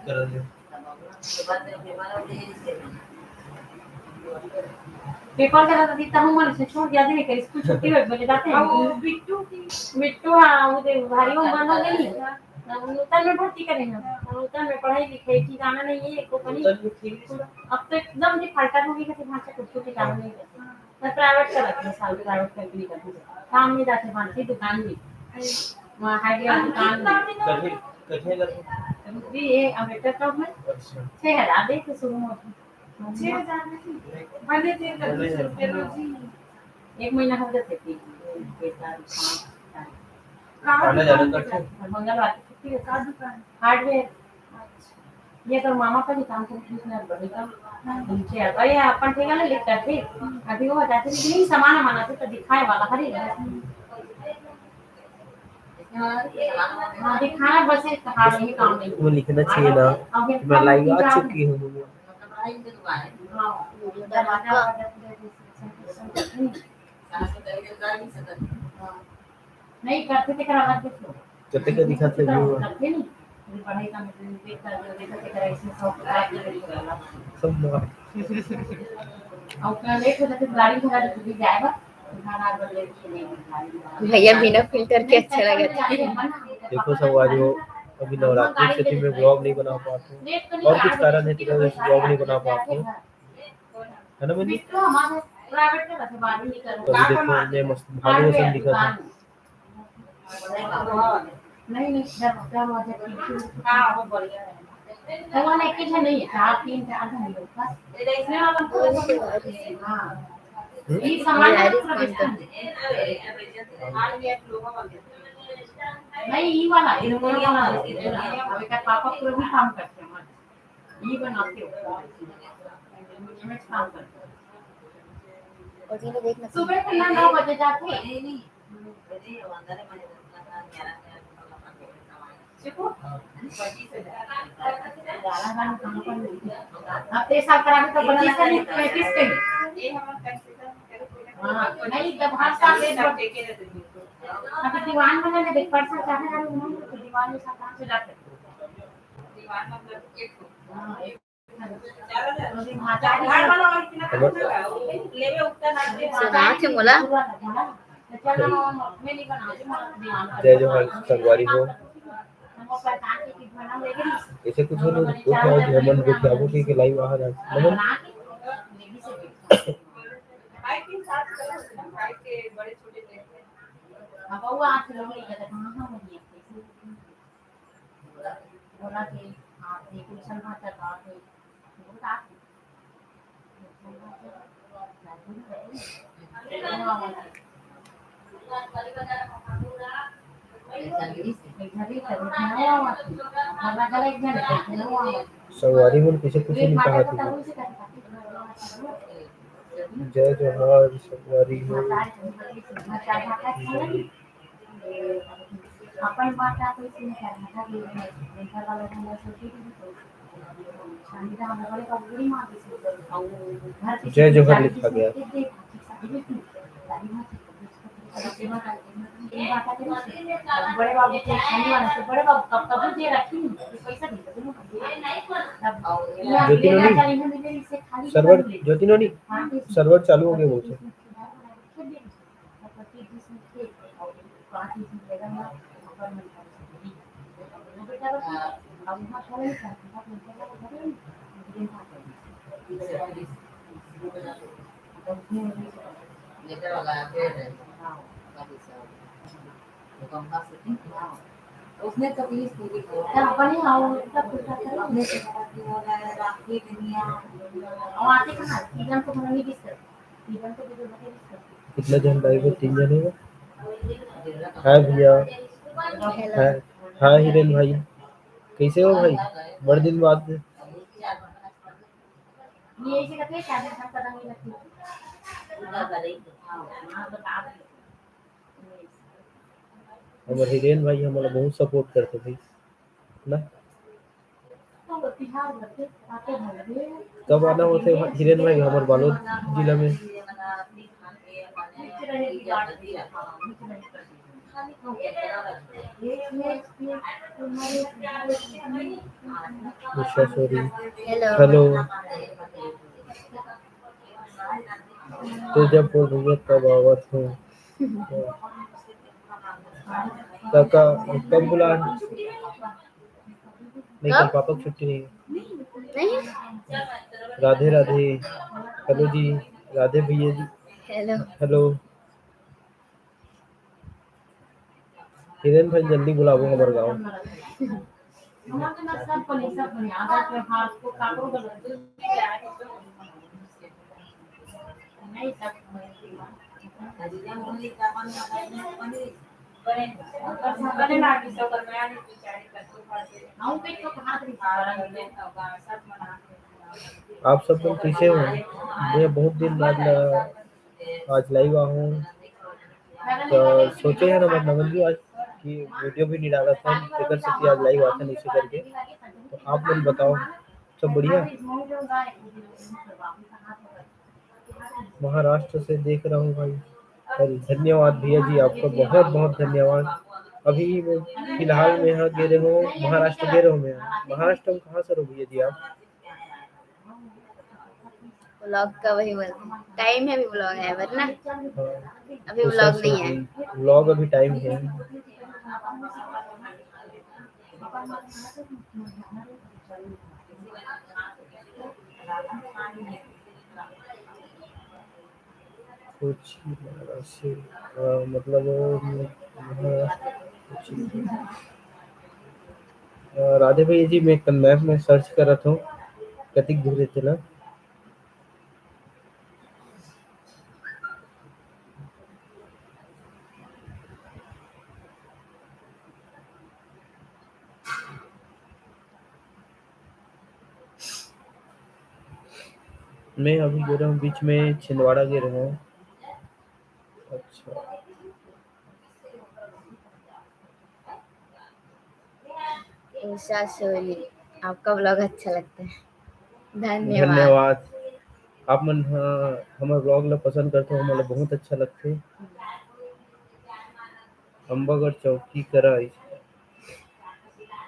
कर रहे हो? पेपर करा था दिखता हूँ मन से छोड़ दिया दिन के स्कूल छुट्टी हो बोले जाते हैं वो बिट्टू हाँ वो दे भारी वो बंद हो गई नूतन में भर्ती करेंगे नूतन में पढ़ाई लिखाई की जाना नहीं है एको कनी अब तो एकदम जी फाल्टा हो गई कि भाषा कुछ भी काम नहीं करते मैं प्राइवेट कर रखी साल प्राइवेट करके नहीं करती काम नहीं जाते भाषा दुकान में वहाँ हाइड्रिया दुकान कठे कठे करते भी ये अमेरिका का में अच्छा 6,000 दे के शुरू में 6,000 में बने थे ₹200 रोज ही। एक महीना हो जाते थे आना जाना करते मंगलवार की छुट्टी है साथ दुकान हार्डवेयर ये तो मामा का भी काम करते हैं बड़ी का नीचे आता है अपन ठेका ले लिखता थे अभी वो बताते थे कि नहीं सामान बनाते तो दिखाए वाला खरीद हाँ दिखाना बस एक हार नहीं काम नहीं वो लिखना चाहिए ना मैं लाइव आ चुकी हूँ नहीं करते थे करा करते थे जब तक दिखाते नहीं करते नहीं पढ़ाई का मतलब देख कर देखा के करा इसमें सब बात करेगा सब और क्या लेट हो जाते गाड़ी घोड़ा भी जाएगा खाना बदले नहीं भैया बिना फिल्टर के अच्छा लगा देखो सवारी हो अभी नवरात्रि की स्थिति में ब्लॉग नहीं बना पाते हैं और कुछ कारण है कि ब्लॉग नहीं बना पाते हैं है ना मनी प्राइवेट में रखे बाद नहीं करो अभी देखो मैं मस्त भालू से दिखा था नहीं नहीं क्या मजा हां वो बढ़िया है वो नहीं किछ नहीं है 4-3 नहीं होता इसमें वाला हां ये सामान नहीं ये वाला ये वाला अभी का पापा पूरा भी काम करते हैं ये बनाते हो मैं काम करते और ये देखना सुबह के 9 बजे जाते हैं देखो अब ते साल करा तो बना का नहीं 35 के हां नहीं जब हर साल रेट बढ़ते के अभी दीवान बनाने देख परसा चाहे ना तो दीवान में सब कहां से जाते दीवान मतलब एक हां एक सुना थे बोला जय जोहार संगवारी हो ऐसे कुछ नहीं कुछ है हेमन को क्या वो कि लाइव आ रहा है नमन भाई के साथ भाई के बड़े छोटे थे अब वो आज लोग नहीं कहते कहां हो गया बोला कि आप एक कुछ भाषा का है बोला संगवारी में किसी कुछ नहीं कहा था जय जोहार संगवारी हो अपन बात आप इसमें करना था कि घर वालों को सोची शांति हम बड़े का बुरी मां की जय जोहर लिखा गया बड़े बाबू के शनिवार से बड़े बाबू कब कब जे रखी पैसा सर्वर ज्योतिनोनी सर्वर चालू हो गया बोलते उसने तो प्लीज पूरी अपने आओ तब पूछा था ने राखी दुनिया और आते कहां इधर तो हमने नहीं डिस्कस इधर तो जो बता कितना जन लाइव है 3 जन है हां भैया हां हां हिरेन भाई कैसे हो भाई बड़े दिन बाद ये ऐसे करते शादी हम पता नहीं लगती हां बता हमारे हिरेन भाई हमारा बहुत सपोर्ट करते भाई ना कब आना होते हिरेन भाई हमारे बालोद जिला में उषा सॉरी। Hello hello. तो जब बोल रही है तब आवाज हो। काका कब बुला? नहीं, कल कब पापा की छुट्टी नहीं है। नहीं राधे राधे। हेलो जी। राधे भैया जी। Hello hello. हिरेन भाई जल्दी बुलाओ हमारे गाँव। आप सब लोग कैसे हो? मैं बहुत दिन बाद आज लाइव आया हूँ। तो सोचे हैं ना नमन जी आज कि वीडियो भी नहीं डाला था, फिक्र से कि आज लाइव आता नहीं इसे करके। तो आप लोग बताओ, सब बढ़िया? महाराष्ट्र से देख रहा हूँ भाई। अरे धन्यवाद भैया जी, आपका बहुत बहुत धन्यवाद। अभी मैं फिलहाल में यहाँ गिरे हूँ, महाराष्ट्र गिरे हूँ मैं। महाराष्ट्र में कहाँ से हो भैया जी आप? व्लॉग का वही बोल टाइम है, अभी व्लॉग है वरना हाँ, अभी उषा व्लॉग नहीं है। सॉरी, व्लॉग अभी टाइम है। कुछ ऐसे, मतलब राधे भैया जी मैं कल मैप में सर्च कर रहा था, कतिक दूर थे ना। मैं अभी गिरा हूँ बीच में, छिंदवाड़ा गिरा हूँ। अच्छा, उषा सोनी, आपका व्लॉग अच्छा लगता है, धन्यवाद। धन्यवाद। आप मन हमारे ब्लॉग ला पसंद करते हो, हमारे बहुत अच्छा लगते। अम्बागढ़ चौकी करा।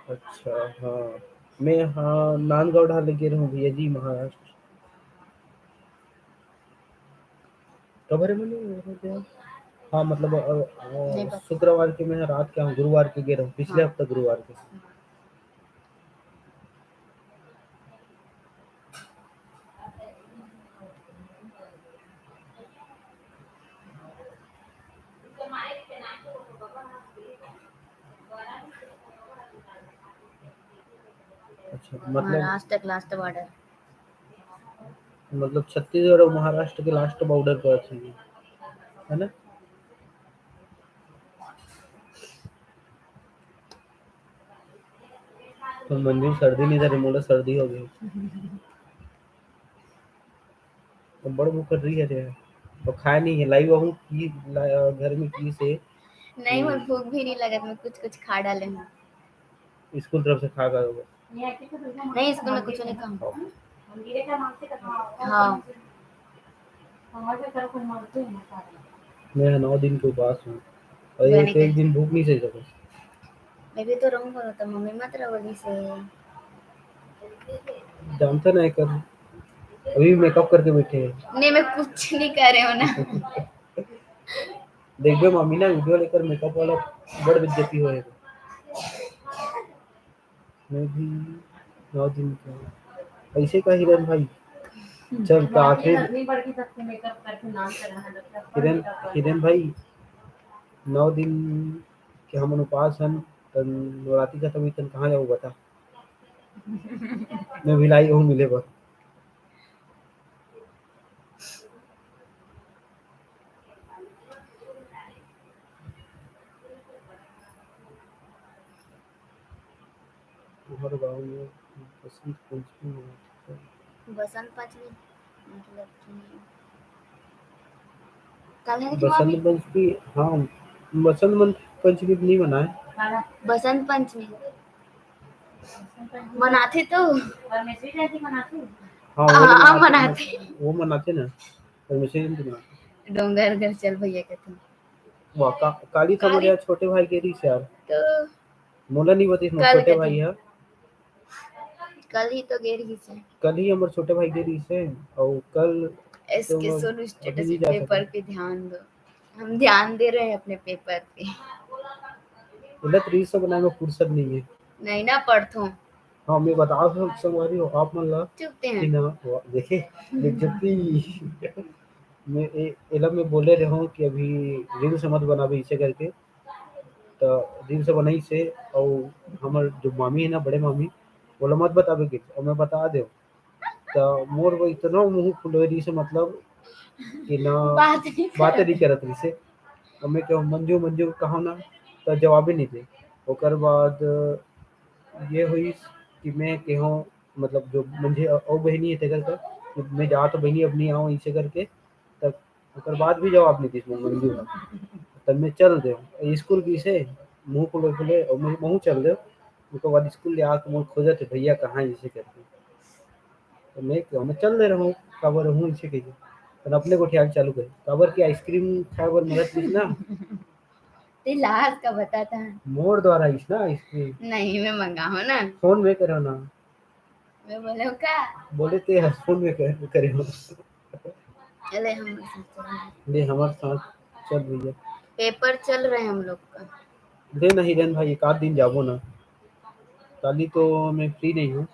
अच्छा हाँ, मैं हाँ नांदगौड़ हाल गिरा हूँ भैया जी, महाराष्ट्र। कबर है मैंने। हाँ मतलब नहीं पता। शुक्रवार के मैं रात के गुरुवार के गिरा हूँ, पिछले हाँ हफ्ते गुरुवार के। अच्छा महाराष्ट्र का लास्ट बॉर्डर। मतलब छत्तीसगढ़ और महाराष्ट्र के लास्ट बॉर्डर पर थी, है ना? तो मंदिर सर्दी नहीं था, रिमोला सर्दी हो गई। तो बड़ मुँह कर रही है रे। तो खाया नहीं है, लाई हूँ की घर में की से नहीं मुझे भूख भी नहीं लगा, मैं कुछ कुछ खा डाले हूँ। स्कूल तरफ से खा गए होगा। नहीं स्कूल में कुछ नहीं खाऊं। हाँ मैं 9 दिन के पास हूँ और बने एक के दिन भूख नहीं सही सका। मैं भी तो रहूंगा, तो मम्मी मत रहोगी से। जानता नहीं कर, अभी मेकअप करके बैठे हैं। नहीं मैं कुछ नहीं कर रही हूँ ना। देख बे मम्मी ना वीडियो लेकर मेकअप वाला बड़ बेइज्जती होएगा। मैं भी 9 दिन का ऐसे का हिरन भाई। चल तो आखिर हिरन हिरन भाई 9 दिन के हम उपास हन, तन नवरात्रि खत्म हुई तन कहाँ जाऊँ बता। मैं भिलाई हूँ मिले बस। हमारे गाँव में बसंत पंचमी मनाते हैं। बसंत पंचमी मतलब कि कल है कि बसंत पंचमी, हाँ बसंत पंचमी नहीं मनाए। बसंत पंचमी मनाते तो हाँ वो लोग हाँ मनाते, मनाते। वो मनाते ना, परमेश्वरी तो मनाते। डोंगर घर चल भैया कहते हैं। वाह काली था मोर यार छोटे भाई के रिस यार तो मोला नहीं बतीस मोर कल छोटे कथन भाई है कल ही तो गेर ही से कल ही हमर छोटे भाई के रिस है और कल तो इसके सुनो अभी स्टेटस नहीं जा पेपर सके पे ध्यान दो। हम ध्यान दे रहे हैं अपने पेपर पे। मतलब रील्स से बनाने में फुर्सत नहीं है नहीं ना पढ़तो हाँ मैं बता संगवारी हो आप मन ला चुपते कि हैं। ना देखे बेइज्जती मैं एला में बोले रहे हूँ कि अभी रील्स मत बनाबे इसे करके तो रील्स बनाई से और हमर जो मामी है ना बड़े मामी बोला मत बताबे के और मैं बता दे तो मोर वो इतना मुंह फुलवेरी से मतलब कि ना बात नहीं बात कर नहीं करत रही से और मैं क्यों मंजू मंजू कहा ना तो जवाब ही नहीं दे ओकर बाद ये हुई कि मैं केहो मतलब जो मुझे और बहनी है तेकर का कि मैं जा तो बहनी अब नहीं आऊँ इसे करके तब ओकर बाद भी जवाब नहीं दी मंजू का तब मैं चल दे स्कूल की से मुंह खुले खुले और मैं मुंह चल दे उसके बाद स्कूल ले आके मुझे खोजत है भैया कहाँ है इसे करके तो मैं क्यों मैं चल दे रहा हूँ काबर हूँ इसे कहिए तो अपने को ख्याल चालू करे काबर की आइसक्रीम खाए बर मदद की ना ते लास्ट का बताता है। मोर द्वारा इस ना आइसक्रीम नहीं मैं मंगाऊँ ना फोन में करो ना मैं बोले का बोले ते फोन में करे हो अरे हम सोच रहे हैं। ले हमारे साथ चल भैया पेपर चल रहे हैं हम लोग का। दे ना हिरन भाई एक आध दिन जाबो ना काली तो मैं फ्री नहीं हूँ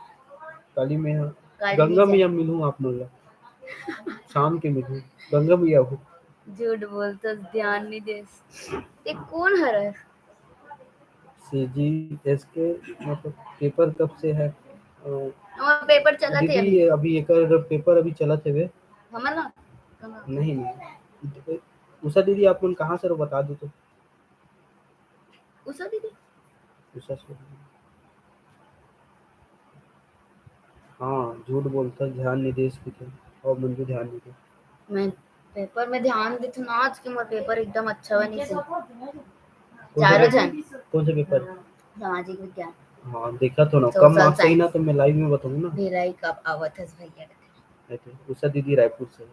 काली में कल ही गंगा मैया जाए। मिलूँ आप लोग शाम के मिलूँ गंगा मैया हो झूठ बोलते ध्यान नहीं दे। ये कौन हर है? सी जी एस के मतलब पेपर कब से है हमारा पेपर चला थे दीदी अभी। ये अभी एक पेपर अभी चला थे वे हमारा नहीं नहीं उषा दीदी आप लोग कहाँ से हो बता दो तो उषा दीदी उषा से हाँ झूठ बोलता ध्यान नहीं दे इसकी तो और मंजू ध्यान नहीं दे मैं पेपर में ध्यान दी थी ना आज के मोर पेपर एकदम अच्छा बनी से। कौन चारों सा जन कौन सा पेपर सामाजिक विज्ञान हाँ देखा तो ना कम सोशल मार्क्स सही ना साइंस तो मैं लाइव में बताऊँ ना भिलाई कब आवत है भैया का। ऐसे उषा दीदी रायपुर से है,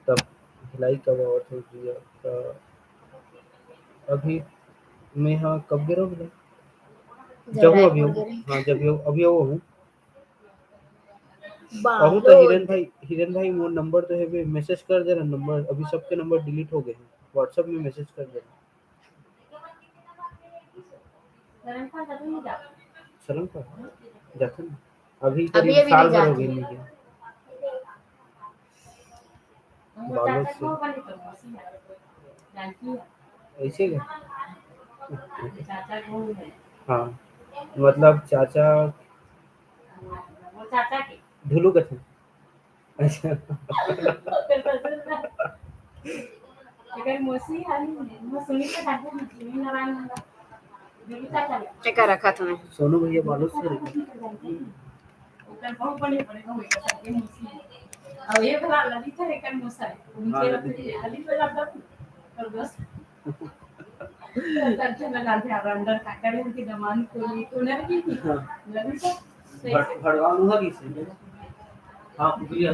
तब भिलाई कब और थे दिया अभी मैं हाँ कब गिरा भिलाई जब जब हूँ अभी रायपुर हूँ गए हाँ जब अभी वो हूँ अभी तो बालोद हिरन भाई वो नंबर तो है भी मैसेज कर दे रहा नंबर अभी सबके नंबर डिलीट हो गए हैं व्हाट्सएप में मैसेज कर दे रहा शर्म का जाते ना अभी अभी करीब अभी साल नहीं भर हो गए जाती। नहीं गया बालोद से ऐसे क्या हाँ मतलब चाचा धुलू का था अच्छा टिका रखा तुम्हें। सोनू भैया बालोद से रहे भड़वाऊंगा किसे हाँ भैया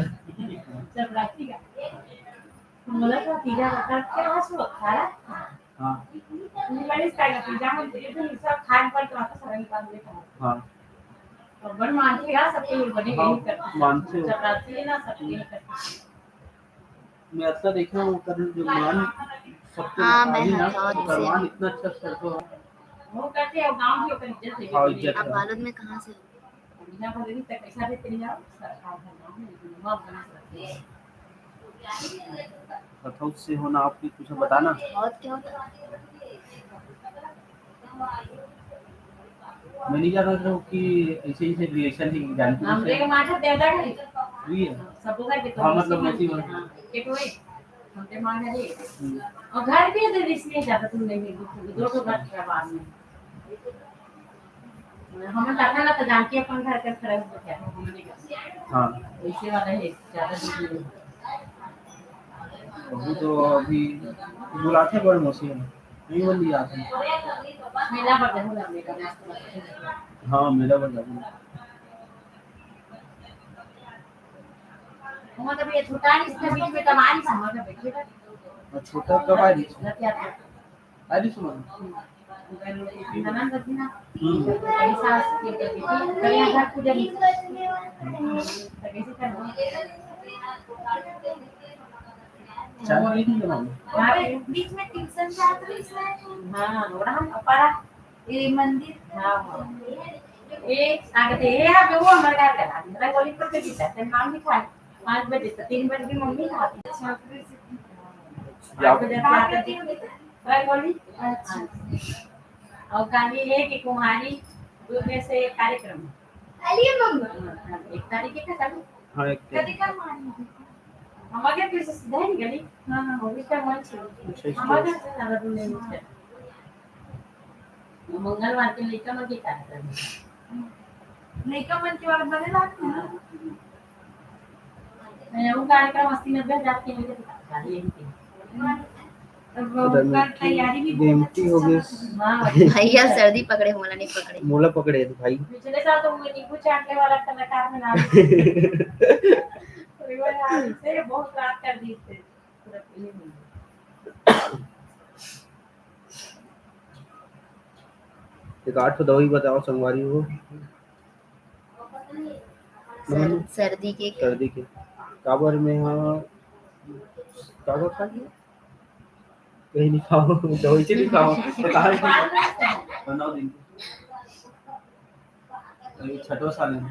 हाँ हाँ मानते हो मैं ऐसा देखा हूँ कर जो मान सबके हाँ मैं आई ना हथौद से भगवान हूँ। इतना अच्छा करते हो आप बालोद में कहाँ से हो? हथौद से होना आपकी कुछ बताना हथौद क्या होता है? मैं नहीं जान रहा हूँ कि ऐसे ऐसे रिलेशन ही जानती हूँ फ्री है हाँ मतलब मोती घर भी दे इसलिए ज्यादा तुम नहीं दो घर के बाद में हमें पता ना तो जानती अपन घर के खड़े हो क्या हाँ ऐसे वाला है ज्यादा दूर अभी तो अभी बुलाते बड़े मौसी है नहीं बंदी आते मेला पर हो लगेगा हाँ मेरा बन जाता मतलब ये छोटा इसके बीच में तमाम समझ में बैठेगा और छोटा कब आ रही रथ आ रही सुमन ननद रथी ना कई सास के बेटी कई हजार पूजा नहीं कैसे करना चाय वाली नहीं बनाऊंगा बीच में ट्यूशन जाते हैं हां और हम अपारा ये मंदिर हां ये आगे ये है वो हमारे घर का ना गोली पर के दीता है नाम लिखा है 5 बजे से 3 बजे की मम्मी खाती है 5 बजे आती है गोली अच्छा और गाली है कि कुमारी दूर में से कार्यक्रम अलिए मम्मा 1 तारीख का चालू हाँ एक कभी का मानी हमारे पीछे सीधा ही गली हां हां वो भी का मन छे हमारे से ज्यादा दूर नहीं है मंगलवार के लेकर मन के कार्यक्रम नहीं का मन की बात बने लाती है मैं वो कार्यक्रम 80-90 जाती है मुझे गाली है वो कर तैयारी भी बहुत बेमती हो गई हां भैया सर्दी पकड़े मोला नहीं पकड़े। मोला पकड़े तो भाई पिछले साल तो मुझे नींबू चाटने वाला कलाकार में नाम कोई बार आज से बहुत रात कर दी थे पूरा पीने में एक 8 दवाई बताओ संगवारी हो सर्दी के सर्दी के काबर में हाँ काबर खा लिया कहीं नहीं खाओ दवाई से भी खाओ तो कहाँ 9 दिन अभी छठवा साल है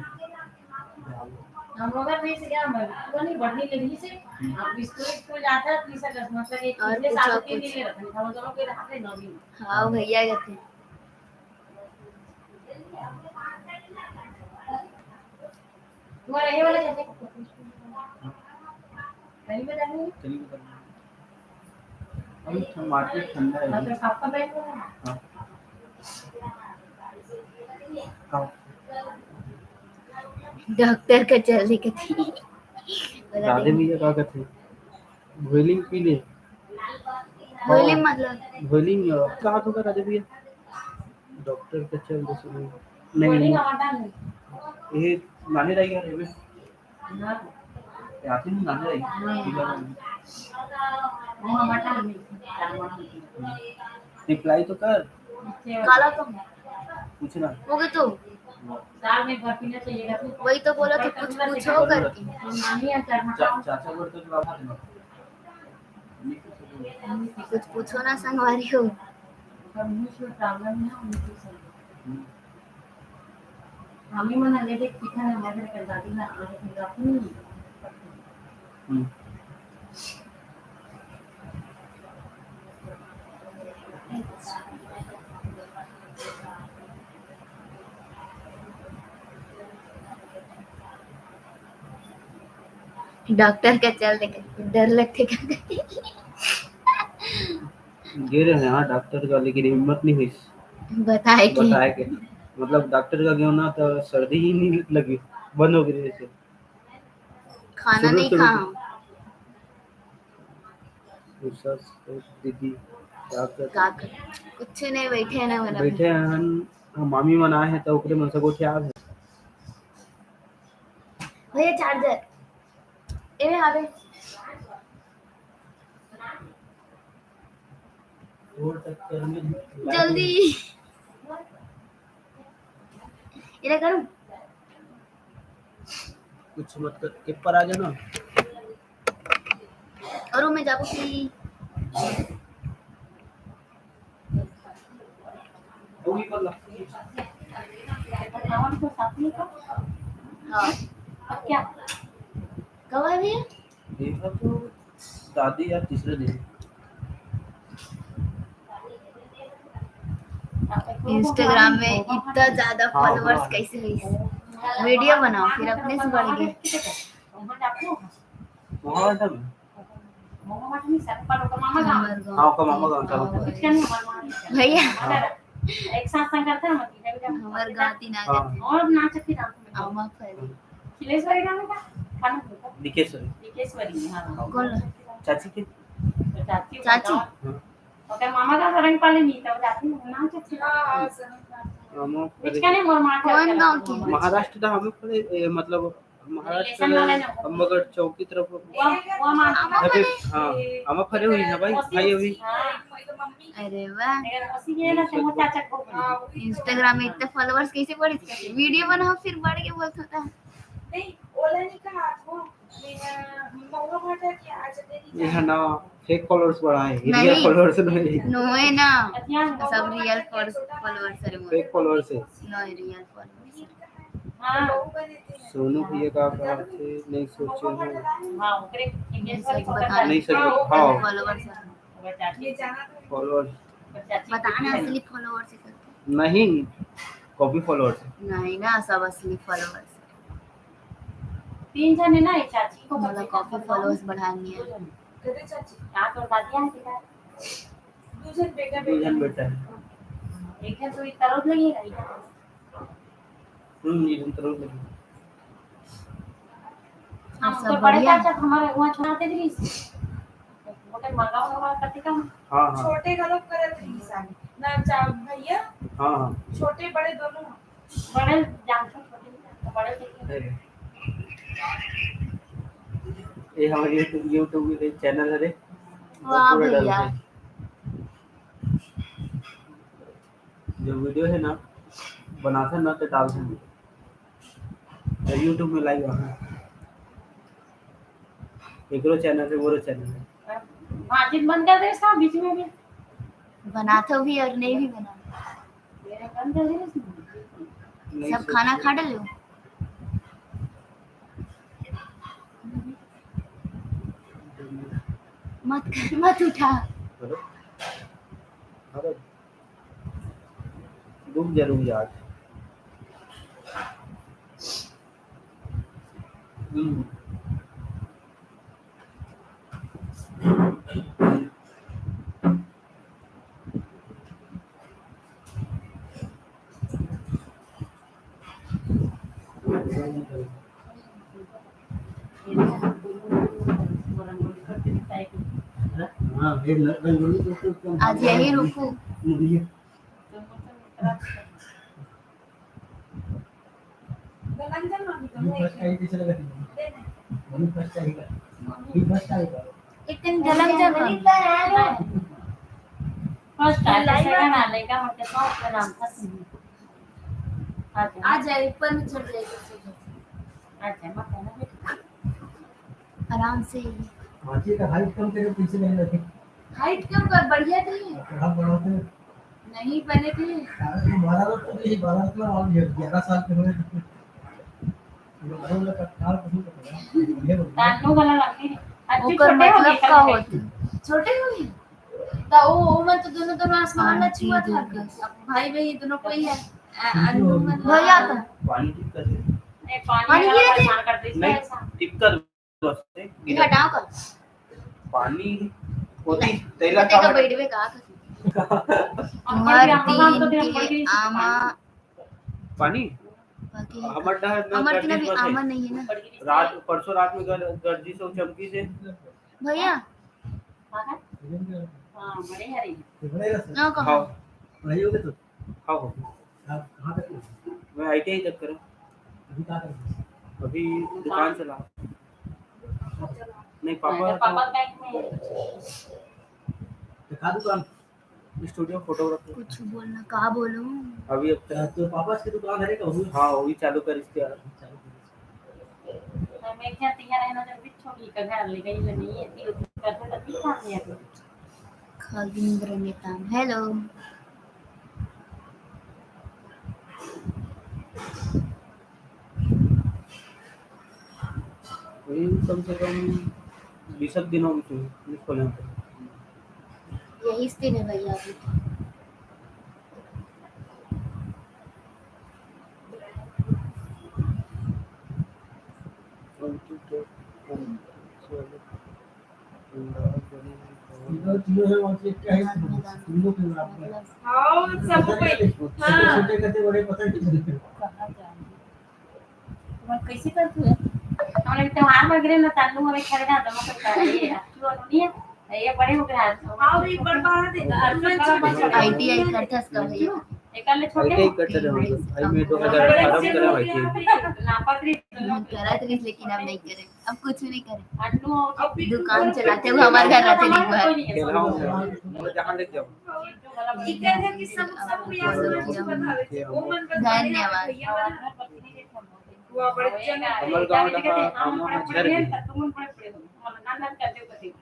हम लोग नहीं से क्या तो नहीं बढ़नी लगी से अब स्कूल जाता है 30 अगस्त मतलब एक और पिछले साल पूछो 3 दिन ले रखा था हम दोनों के रहते 9 दिन हाँ भैया गए थे। तुम्हारा ये वाला कैसे नहीं बतानी चलिए बताइए अभी मार्केट ठंडा है मतलब आपका बैठ रहा है हाँ हाँ डॉक्टर का जल्दी के थी राधे भैया क्या कहते हैं भोलिंग पी ले बोले मतलब भोलिंग कहाँ होगा राधे भैया डॉक्टर का चल जैसे नहीं बोली नहीं हमारा नहीं ये नाने रही है रे ना आते नहीं नाने रही वो हमारा नहीं रिप्लाई तो कर काला तो पूछना हो गए तो साल में भर पीना चाहिए वही तो बोला तो कुछ पूछो करके मानी है करना चाचा बोल तो जवाब देना कुछ पूछो ना संगवारी हो। पर मुझे प्रॉब्लम है उनकी से हमें मना ले दे कितना हमारे कर दादी ना आगे रखनी डॉक्टर का चल देखे डर लगते क्या गे रहे हैं हाँ डॉक्टर का लेकिन हिम्मत नहीं हुई बताए कि बताया के मतलब डॉक्टर का गया ना तो सर्दी ही नहीं लगी बंद हो गई जैसे खाना नहीं शुरू- खा दीदी डॉक्टर का कर कुछ नहीं बैठे हैं ना वाला बैठे हैं हम मामी मना है तो ओकरे मन से को क्या है भैया चार्जर ए आवे जल्दी इधर करूं कुछ मत कर एक पर आ जाना और मैं जाबो की वही कर ला हम तो साथ में का हां अब क्या कब है भैया देखा तो दादी यार तीसरे दिन इंस्टाग्राम में इतना ज्यादा फॉलोअर्स कैसे हुई वीडियो बनाओ फिर अपने से बढ़ गए वहां था मामा नहीं सब पर का मामा गांव हाँ का मामा गांव था किसका नहीं भैया एक साथ संग करते हैं मतलब हमार गाती ना हाँ। जाते और नाच के नाम अम्मा फरी खिलेश्वरी नाम का खाना होता निकेश्वरी खिलेश्वरी हां कौन चाची के चाची चाची ओके मामा का रंग पाले नहीं तब जाती नाच के मामा बीच का नहीं मोर मार कौन गांव की महाराष्ट्र था हमें पड़े मतलब महाराष्ट्र में अम्बगढ़ चौक की तरफ वो अभी हाँ आमा फरे हुई है भाई अभी अरे वाह, उसी के ना से वो चाचा को इंस्टाग्राम में इतने फॉलोअर्स कैसे बढ़े इसके? वीडियो बनाओ फिर बढ़ के बोलता था। नहीं ओला नहीं कहा वो मौका भाटा की आज तेरी ये है ना फेक फॉलोअर्स बढ़ा है नहीं। रियल फॉलोअर्स नहीं नो है ना, सब रियल फॉलोअर्स है। फेक फॉलोअर्स है नो रियल फॉलोअर्स। हां सोनू भैया का थे नहीं सोचे हो हां ओकरे सच बता नहीं सच हाँ फॉलोअर्स है। ये जाना फॉलोअर्स बताना असली फॉलोअर्स है करके। नहीं कॉपी फॉलोअर्स नहीं ना, सब असली फॉलोअर्स है। 3 जने ना एक चाची को मतलब कॉपी फॉलोअर्स बढ़ानी है। करे चाची हां तो दादी है क्या दूसरे बेटा दूजन बेटा है एक है तो इतना रोज लगेगा ये जरूर लगी हम सब तो बड़े बढ़िया। चाचा हमारे वहां छोड़ाते थे मोटे मंगाओ हमारा करते काम हाँ हाँ छोटे का लोग करत रही साली ना चा भैया हाँ हाँ छोटे बड़े दोनों बड़े जान छोटे बड़े थे ये हमारे यूट्यूब के चैनल है रे वाह पूरा डालते भैया। हैं। जो वीडियो है ना बनाते ना तो डालते हैं यूट्यूब में लाइव आना एकरो चैनल है वो चैनल है माजिद बंद कर दे इसका बीच में भी बनाते भी और नहीं भी बना। मेरे बंद कर दे नहीं सब खाना खा डालो। मत उठा। रुक जा आज आज यही रुकू। गलंजन मामी दोनों एक दिन गलम जब फर्स्ट टाइम सेकंड आने का मतलब तो अपना नाम था आ जाए ऊपर में चढ़ जाएगा। अच्छा मत कहना आराम से। माची का हाइट कम करे पीछे नहीं लगे हाइट कम कर, बढ़िया थे। थोड़ा बड़ा थे नहीं बने थे। 12 लोग तो यही 12 साल और 11 साल के हुए लोग का कार पसंद करता है तांडू गला लगती है अच्छी ओकर छोटे हो मतलब गए का होती छोटे हो गए तो वो मैं तो दोनों आसमान में छुआ था। अब भाई बहन दोनों कोई है भैया तो पानी ठीक कर दे नहीं पानी पानी वाला गिरे थे? परेशान कर देती है नहीं ऐसा ठीक कर बस हटाओ कर पानी होती तेला देखो का बैठ में कहा हमारे तुम्हार तो दिन पड़ के गई आमा पानी बाकी हमर डा अमर के ना भी आमा नहीं है ना रात परसों रात में गर्जी से चमकी से भैया। हां बड़े हरी ना कहा हाँ पढ़ाई हो गई तो हाँ आप कहाँ तक मैं आईटीआई तक करा अभी कहाँ तक अभी दुकान चला नहीं पापा पापा बैंक में तो कहाँ दुकान स्टूडियो फोटोग्राफी कुछ बोलना कहा बोलूं। अभी अब तक तो पापा की दुकान है क्या वो हाँ वही चालू कर इसके यार मैं क्या तैयार रहना जब भी छोटी का घर ले गई नहीं है ती करते तो ठीक था यार खगिंद्र ने काम। हेलो वही कम से कम 20 दिनों में खोले यही स्थिति है भैया अभी तो। इधर तीनों है वहाँ से क्या है तीनों के बराबर मतलब हाँ सब कोई हाँ छोटे करते बड़े पता नहीं चलते कहां जाने तुम कैसे करते हो हमने त्योहार वगैरह ना तालू हमें खरीदा दम करता है ये क्यों नहीं है ये बड़े हो गए हाँ भी बड़ बढ़ा देगा आईटीआई करता है इसका भैया। एकाले छोटे आई करते रहे हम लोग। आई में 2018 में करे आई थी। नापात्री करा तो लेकिन अब नहीं करे, अब कुछ नहीं करे। आटलू दुकान चलाते हुए हमारे घर रहते दिन भर। खेलहाऊं मैं जहां लेके जाऊं इधर है कि सब याद है बता दे वो मन बता धन्यवाद। वो बड़े जन हमर गांव लगा कामों में झर गई। तुम पड़े पड़े मला नाना करते होते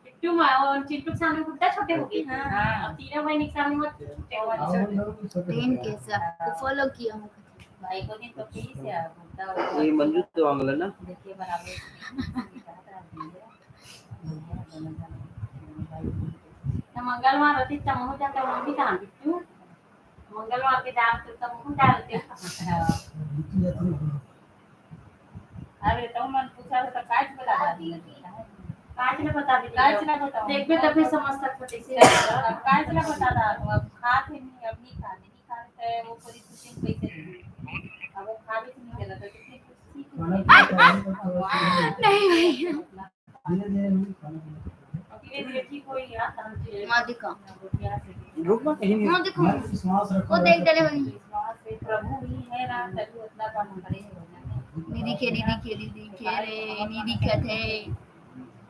चिट्टू और चिट्टू सामने गुड्डा छोटे हो गए हां अब तीनों भाई के सामने मत छोटे हो जाओ ट्रेन कैसा फॉलो किया हूँ। भाई को दिन तो प्लीज यार गुड्डा ये मंजू तो वांगला ना देखिए बराबर तो मंगलवार होती तब हो जाता मम्मी कहां बिट्टू मंगलवार के दाल तो तब हम डालते अरे तो मन पूछा तो काट बता दी काट ने बता दी काट ने बता देख पे तब समझ सकते कैसे काट ने बता दा अब खाते नहीं अब नहीं खाते वो पूरी कुछ पैसे अब वो खा भी नहीं गया तो नहीं भैया धीरे धीरे ठीक हो गया माँ दिखा, रुक मत कहीं माँ दिखा विश्वास रखो। वो देख डले हुई प्रभु ही है ना तभी उतना काम करे निधि के रे निधि कथे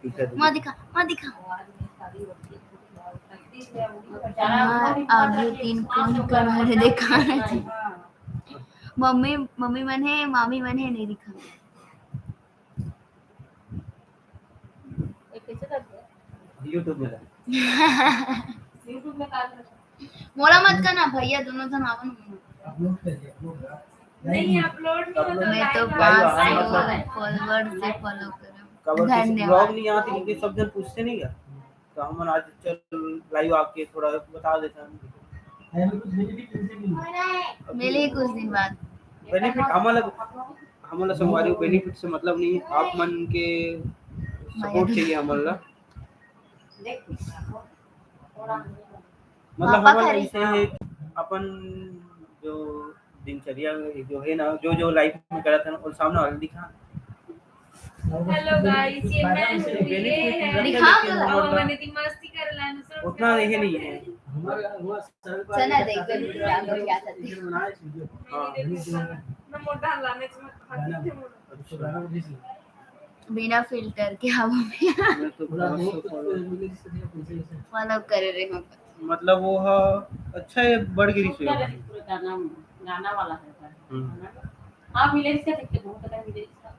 पीछे माँ दिखा आगे तीन कौन कर रहे देखा मम्मी मन है मामी मन है नहीं दिखा कैसे कर YouTube में YouTube में काम मोला मत करना भैया दोनों जन आवन अपलोड करिए अपलोड नहीं अपलोड नहीं होता मैं तो live 500 फॉलोवर से फॉलो करूं। कवर किसी धन्यवाद। ब्लॉग नहीं आती क्योंकि सब जन पूछते नहीं क्या तो हम आज चल लाइव आके थोड़ा बता देते हैं है कुछ बेनिफिट इनसे भी मिले कुछ दिन बाद बेनिफिट हमारा संगवारी बेनिफिट से मतलब नहीं है आप मन के सपोर्ट चाहिए हमारा देख थोड़ा मतलब पापा हमारा करे। ऐसे है अपन जो दिनचर्या जो है ना जो लाइफ में करा था और सामने वाले दिखा हेलो गाइस ये मैं हूं ये है दिखा और मैंने दी मस्ती कर लाने सर उतना ये नहीं है हमारा हुआ सरल चना देख क्या करते बनाए वीडियो हाँ मैं मोटा लाने से मैं खाती थी तो गाना भी सी बिना फिल्टर के हवा में मैं तो पूरा बहुत बहुत follow- मिले से दिया पैसे से फॉलो कर रहे हो मतलब वो अच्छा है बढ़ गिरी से पूरा गाना गाना वाला है हम्म। हां मिलेरिस का देखते बहुत पता है मिलेरिस का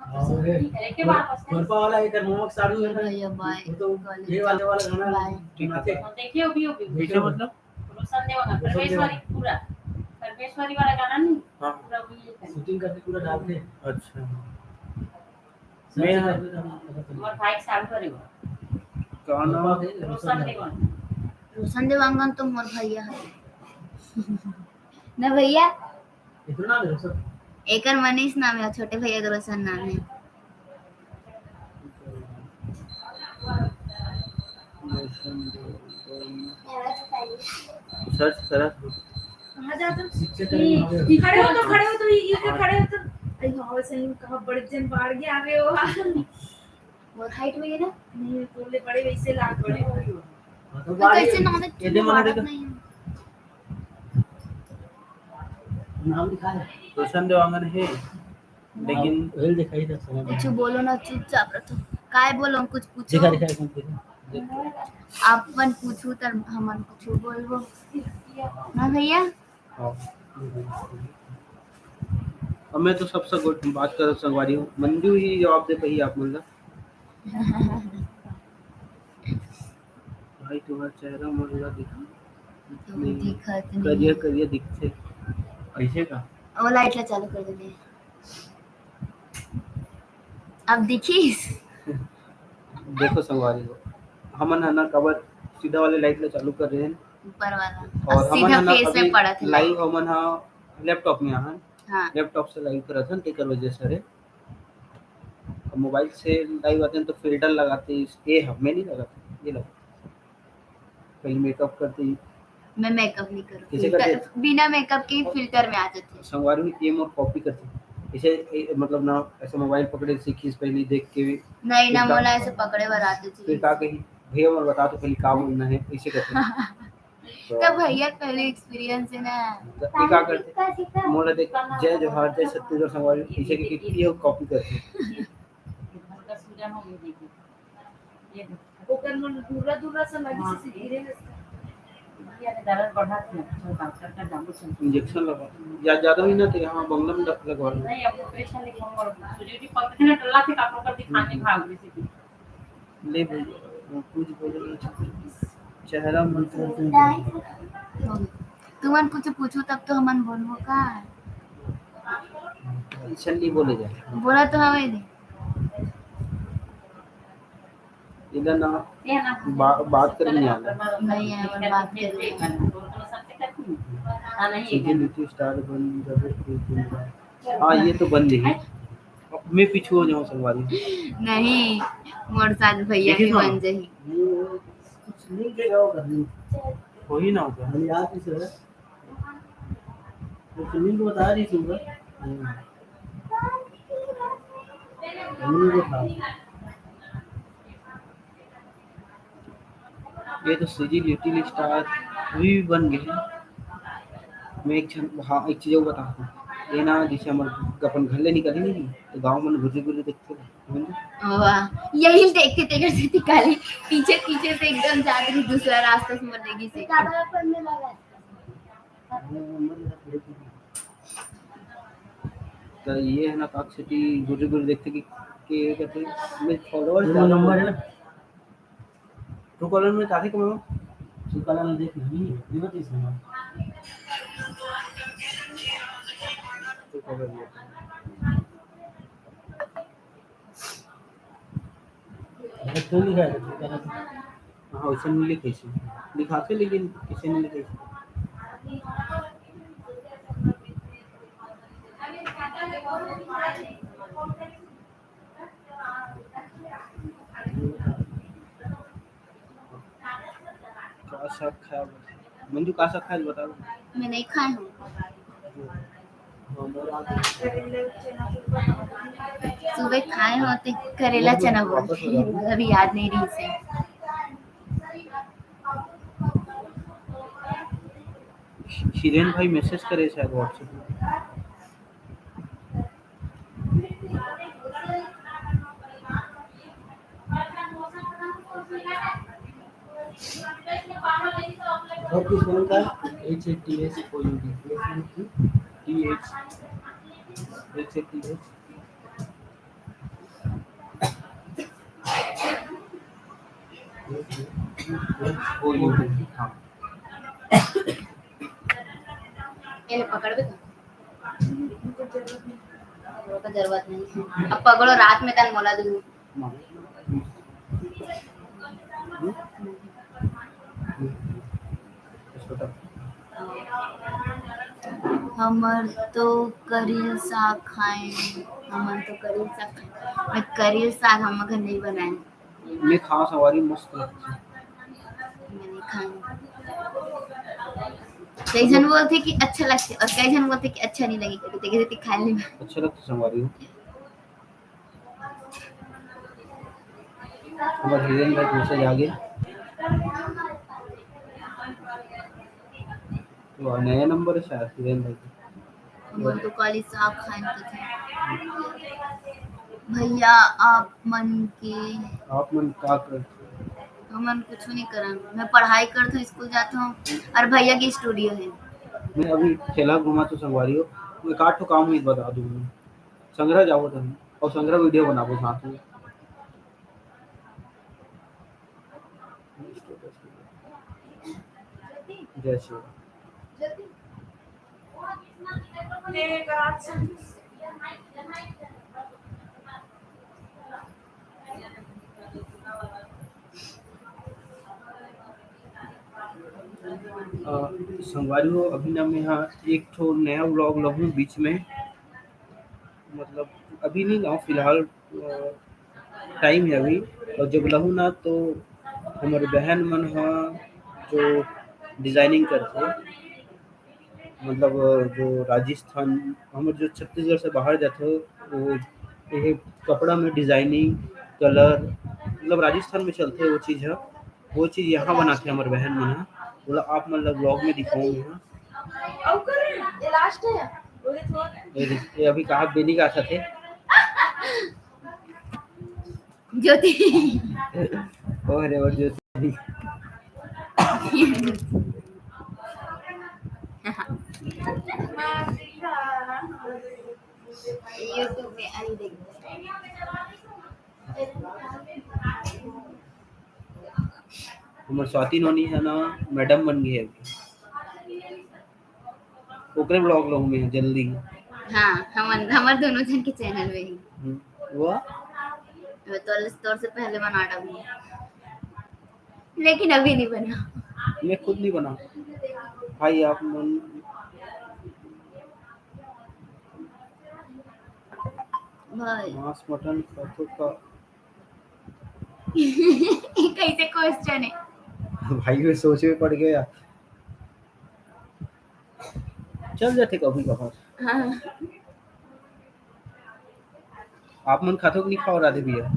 और है ठीक है एक के बाद बस गोलपा वाला एक मोमक साड़ू है ना भैया बाय वो तो ये वाले वाला गाना बाय बनाते देखिए अभी पीछे मतलब रोशन देवाना परमेश्वरी पूरा परमेश्वरी वाला गाना नहीं हाँ पूरा वही है शूटिंग करके पूरा डालते हैं अच्छा मैं और भाई साउंड करेगा गाना रोशन देवाना रोशन देवांगन तो मोर भैया है ना भैया इतना नाम है सब एकर मनीष नाम है छोटे भैया का रोशन नाम है सर्च करा कहां जा तुम शिक्षक है खड़े हो तो ये खड़े हो तो अरे हां सही कहां बड़े जन बाढ़ के आ गए हो वो हाइट में है ना नहीं बोले बड़े वैसे लाग बड़े तो तो बाहर कैसे नाम है ये दे मना देखो। नहीं है। नाम लिखा है रोशन देवांगन है लेकिन वेल दिखाई था समझ कुछ बोलो ना चुपचाप रहो काय बोलो कुछ पूछो दिखा दिखा आपन पूछू तर हमन कुछ बोलबो ना भैया हाँ अब मैं तो सबसे गुड बात कर संगवारी हूँ मंजू ही जवाब दे पाई आप मतलब भाई तुम्हारा चेहरा मुझे दिखा तो दिखत करियर नहीं करियर दिखते ऐसे का वो लाइट ला चालू कर दे अब दिखीस देखो संगवारी को हमन है ना कवर सीधा वाले लाइट ले चालू कर रहे हैं ऊपर वाला और सीधा हमन है फेस ना में पड़ा था लाइव हमन हा लैपटॉप में आहान हाँ लैपटॉप से लाइव करत हन तेकर वजह से रे अब मोबाइल से लाइव आते हैं तो फिल्टर लगाते ये हमें नहीं लगाते ये लगा पहले मेकअप करते ही मैं मेकअप नहीं करूँ किसी का फिल्टर बिना मेकअप के फिल्टर में आ जाते संगवारी में ये मोर कॉपी करते इसे मतलब ना ऐसे मोबाइल पकड़े से खींच पहले देख के नहीं ना फिर मोला ऐसे पकड़े बर आते फिर थे का कही भैया मोर बता तो पहले का बोलना है ऐसे करते तो भैया पहले एक्सपीरियंस है ना। तो ये क्या करते मोला देख जय जोहार जय छत्तीसगढ़ संगवारी पीछे की कितनी है कॉपी करते ओकर मन दूरा दूरा से लगी से धीरे इंजेक्शन लगा या ज्यादा ही ना तो यहाँ बंगला में लगवा लो नहीं अब ऑपरेशन लिखा और सूजी पकड़े ना टल्ला से काटो कर दिखाने भाग रही थी ले भैया कुछ बोलो चेहरा मन तुमन कुछ पूछो तब तो हमन बोलबो का। छल्ली बोले जाए बोला तो हवे दे इधर ना ये ना बात करने नहीं आना नहीं है और बात कर ले। सीधी नीति स्टार बन जब हाँ ये तो बन जाएगी मैं पीछे हो जाऊँ संगवारी नहीं मोर साथ भैया भी बन जाही। कुछ नहीं के जाओ करनी हो ही ना होगा मैंने याद किस है तो सुनील को बता रही सुबह हमने को था ये तो सीधी लिटिल स्टार भी बन गए मैं एक हाँ एक चीज और बताता हूँ ये ना जैसे हमारे अपन घर ले निकले नहीं तो गांव में घुरे घुरे देखते वाह यही देखते थे घर से निकाले पीछे पीछे से एकदम जाते रही दूसरा रास्ता से मरनेगी से। तो ये है ना काक सिटी घुरे घुरे देखते कि कहते मेरे फॉलोअर्स वो नंबर है ना ट्रू कॉलर में काफी कम है सुकाला ने देख नहीं ये बता इस नंबर ट्रू कॉलर में तो लिखा है सुकाला हाँ वैसे नहीं लिखे लिखाते लेकिन किसी ने लिखे का साग खाया मंजू का साग खाया बता मैं नहीं खाई हूँ सुबह खाए होते करेला चना बोलते अभी याद नहीं रही से। हिरेन भाई मैसेज करे शायद व्हाट्सएप पे और किस फोन का HATS OUD TH HATS OUD हाँ ये पकड़ भी का जरूरत नहीं अब पकड़ो रात में तन मोला दूँ हमर तो करील साग खाए हमर तो करील साग खाए मैं करील साग हम घर नहीं बनाए मैं खा सवारी मस्त लगती है मैंने खाए कई जन बोलते कि अच्छा लगते और कई जन बोलते कि अच्छा नहीं लगे कहते कहते खा ले अच्छा लगता सवारी हो हमारे हिरेन भाई मैसेज आ गए वो नया नंबर है शायद हिरेन भाई हम तो काली साग खाए थे भैया आप मन का कर हमन कुछ नहीं करा मैं पढ़ाई करता हूँ स्कूल जाता हूँ और भैया की स्टूडियो है। मैं अभी ठेला घुमा तो संगवारी हो मैं काट तो काम ही बता दूँ संग्रह जाओ तुम और संग्रह वीडियो बनाओ साथ में जय श्री तेरे गात से संगवारी हो अभी ना मैं यहाँ एक तो नया व्लॉग लगूँ बीच में मतलब अभी नहीं लाऊं फिलहाल टाइम है अभी और जब लहूँ ना तो हमारे बहन मन जो डिजाइनिंग करते मतलब जो राजस्थान हमारे जो छत्तीसगढ़ से बाहर जाते वो ये कपड़ा में डिजाइनिंग कलर मतलब राजस्थान में चलते वो चीज़ है वो चीज़ यहाँ बनाते हैं हमारे बहन मन बोला आप मतलब ब्लॉग में दिखाऊंगी ना। अब कर रहे हैं ये लास्ट है बोले थोड़ा ये अभी कहा बेनी का था थे ज्योति अरे और जो यूट्यूब में आई देखते हैं। हमारे स्वाति नोनी है ना मैडम बन गई है ओकरे ब्लॉग लोग में है जल्दी। हाँ हमार दोनों जन के चैनल में ही वो मैं तौर से पहले बना डाली लेकिन अभी नहीं बना। मैं खुद नहीं बना भाई आप मन भाई मांस मटन खातों का कैसे क्वेश्चन है। भाई में सोच में पड़ गया चल जाते कभी कभार। हाँ आप मन खाते हो कि नहीं खाओ राधे भैया।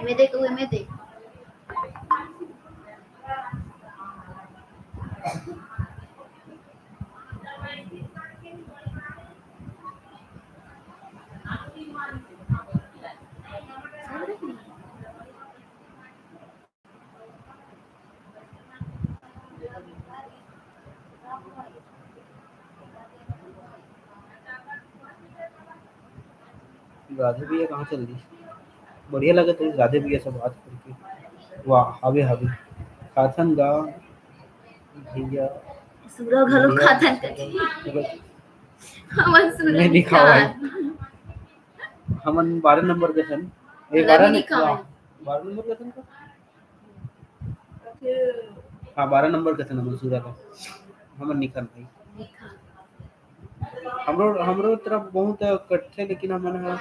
मैं देख मैं देख राधे भैया कहाँ चल दी बढ़िया लगा था राधे भैया से बात करके वाह हावे हावे खाथन गा भैया सूरा घलो बढ़िया। खातन कर हमन सूरा नहीं दिखाओ भाई हमन 12 नंबर के सन ए 12 नहीं दिखाओ 12 नंबर का सन का हाँ 12 नंबर का सन हमन सूरा का हमन निकल भाई हमरो तरफ बहुत कट थे लेकिन हमन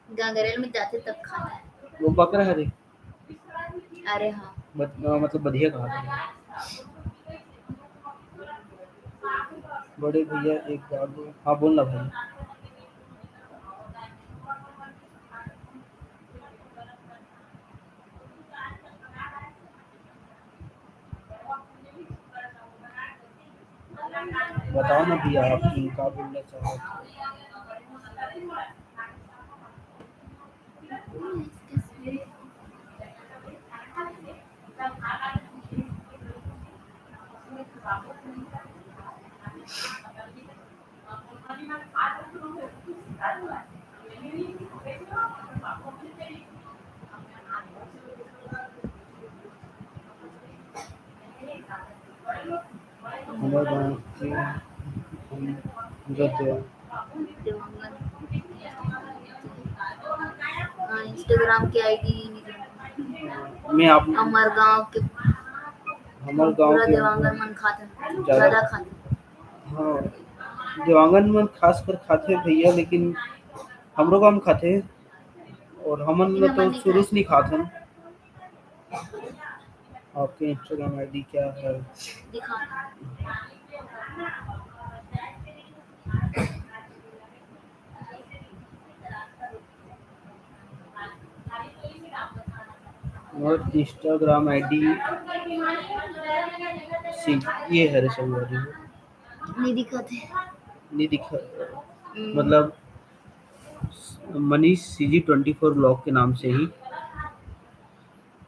गंगरेल में जाते तब खाता है। वो बकरा है रे अरे हाँ मतलब बढ़िया कहा था बड़े भैया एक बात हाँ बोलना भाई। बताओ ना भैया आप क्या बोलना चाह रहे हमारे गाँव के इंस्टाग्राम की आईडी मैं आप हमार गांव के देवांगन मन खाते ज्यादा खाते। हाँ देवांगन में खास कर खाते भैया लेकिन हमरो काम खाते और हमन में तो शुरू से नहीं खाते। आपके इंस्टाग्राम आईडी क्या है दिखा और इंस्टाग्राम आईडी ये है रे सब नहीं दिखाते नहीं दिखा मतलब मनीष CG24 ब्लॉग के नाम से ही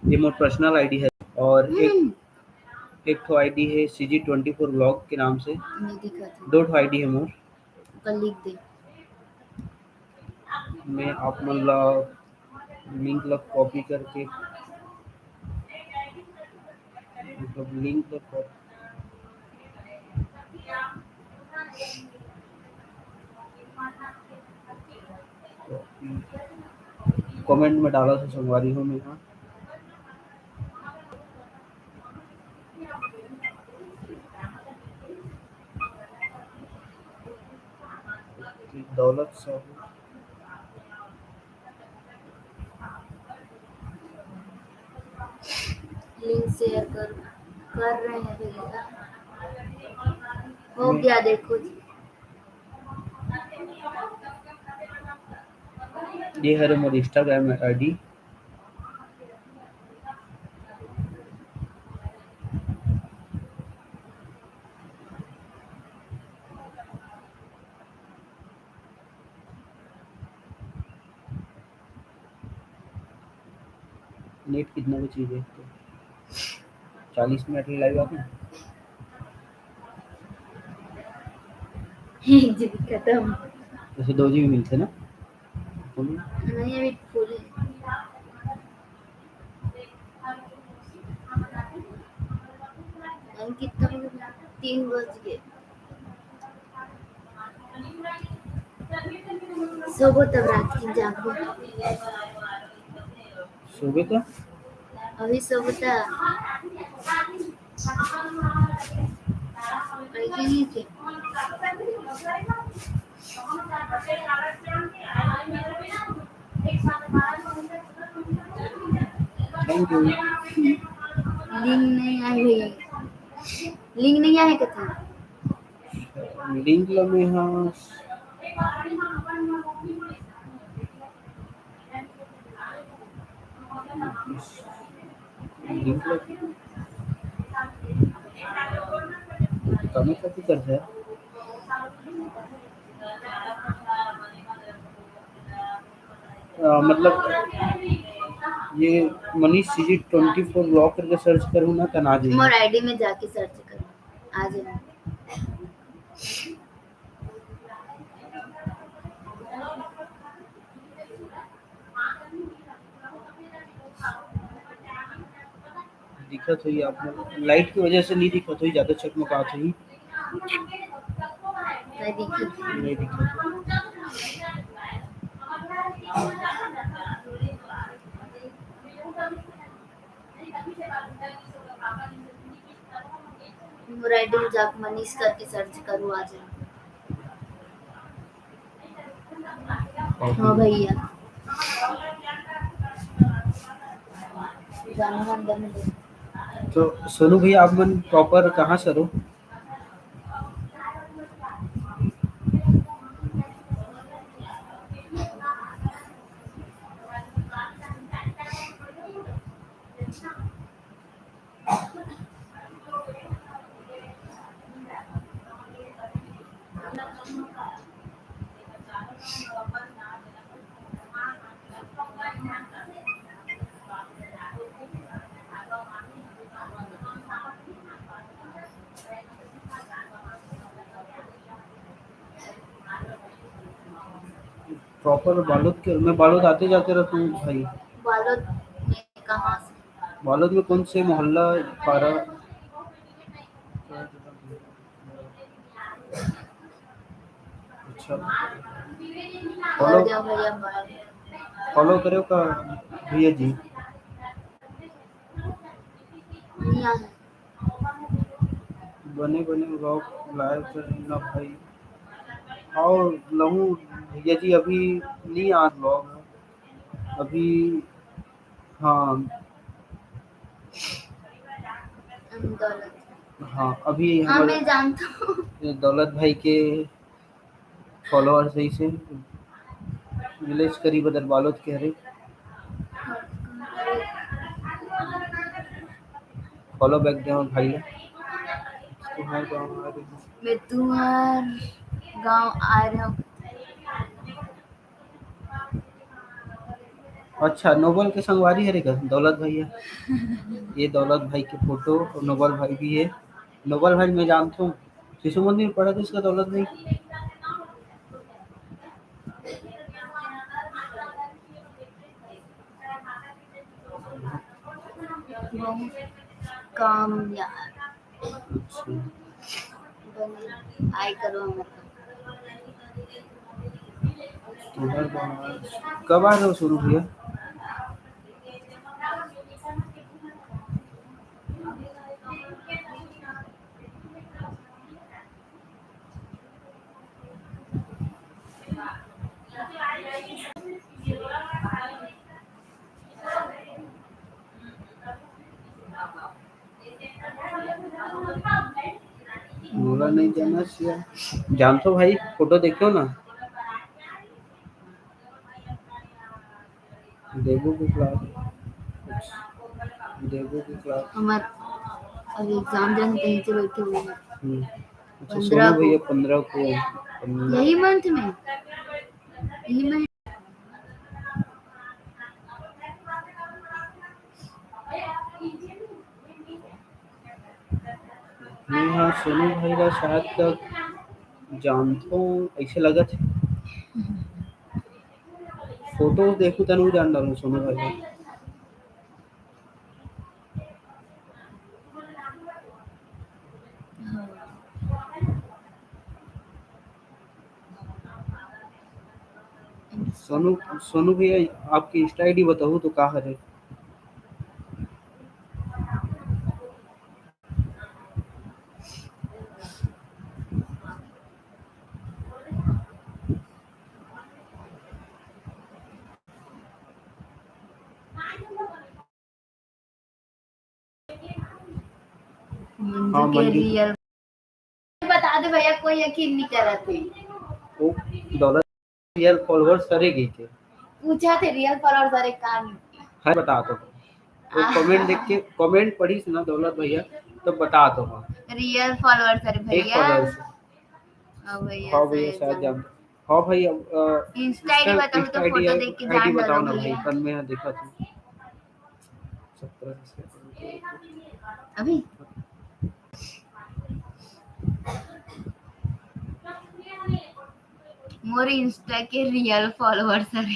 ये मोर पर्सनल आईडी है और एक तो आईडी है CG24 ब्लॉग के नाम से नहीं दिखाते दो आईडी है मोर कल लिख दे मैं आप मतलब लिंक लग कॉपी करके मतलब लिंक लग कमेंट में डाला था संगवारी हो मैं हाँ दौलत साहू। लिंक शेयर कर रहे हैं भैया। हो गया देखो जी। ये है मोर इंस्टाग्राम आईडी। नेट कितना बची है? 40 मिनट लाइव आपने। 1 GB खत्म। जैसे 2 GB मिलते ना। नहीं अभी फुल है। कितना बज गया? 3 बज गए। सोबो तब रात की जागो। सुबह का अभी सोबो था। नहीं थे। Thank you. लिंक नहीं आई भैया। लिंक नहीं आए कथा। लिंक में हाँ लिंक कमी कभी करते हैं। मतलब ये मनीष सीजी 24 ब्लॉक करके सर्च करूँ ना तो ना जाए। मोर आईडी में जाके सर्च करो आ जाए। दिक्कत हुई आपने लाइट की वजह से नहीं दिक्कत हुई ज्यादा चकमकाहट हुई नहीं दिक्कत। नहीं दिक्कत मोर आईडी में जाके मनीष करके सर्च करो आ जाए। हाँ भैया गाना अंदर में दे। तो सोनू भैया आप मन प्रॉपर कहाँ से हो? प्रॉपर बालोद के मैं बालोद आते जाते रहता हूँ भाई। बालोद में कहाँ से? बालोद में कौन से मोहल्ला पारा? अच्छा कर दिया भैया फॉलो करो का भैया जी। यहाँ है। बने ब्लॉग लाइव करना भाई। और लहू भैया जी अभी नहीं आ ब्लॉग अभी। हाँ दौलत। हाँ अभी हाँ मैं जानता हूँ। दौलत भाई के फॉलोअर सही से विलेज करीब बदर बालोद के हरे फॉलो बैक दे भाई। तुम्हारे गाँव आ रही हूँ। मैं तुम्हार गांव आ रहा हूँ। अच्छा नोबल के संगवारी है रे का दौलत भैया। ये दौलत भाई के फोटो और नोबल भाई भी है। नोबल भाई मैं जानता हूँ शिशु मंदिर में पढ़ा था इसका दौलत भाई। काम यार अच्छा आई करो हमारे। तुम्हारे गाँव कब आ रहे हो शुरू भैया? बोला नहीं जाना चाहिए। जानतो भाई फोटो देखो ना, देवो की क्लास, देवो की क्लास। हमार अभी एग्जाम जन कहीं से बैठे हुए हैं अच्छा 15 सोनू को। भैया 15 को यही मंथ में, यही महीने। मैं हाँ सोनू भाई का शायद तक जानता हूँ ऐसे लगा थे, फोटो देखूं तनु जान डालूं सोनू भाई का। सोनू सोनू भैया आपकी इंस्टा आईडी बताओ तो कहाँ है? हाँ मंजू के मंजू रियल बता दे भैया, कोई यकीन नहीं कर रहे थे। वो दौलत रियल फॉलोअर्स करेगी थे, पूछा थे रियल फॉलोअर्स, अरे कहां है बता दो। वो कमेंट देख के कमेंट पढ़ी ना दौलत भैया तो बता दो। रियल फॉलोअर्स, अरे एक भैया। फॉलोअर्स हाँ भैया हाँ भैया शायद जान। हाँ भाई इंस्टा आईडी बताओ तो आईडी फोटो देख के आईडी जान बताओ डालो ना भाई, भैया। कल मैं देखा था 17 से। अभी मोर इंस्टा के रियल फॉलोअर्स अरे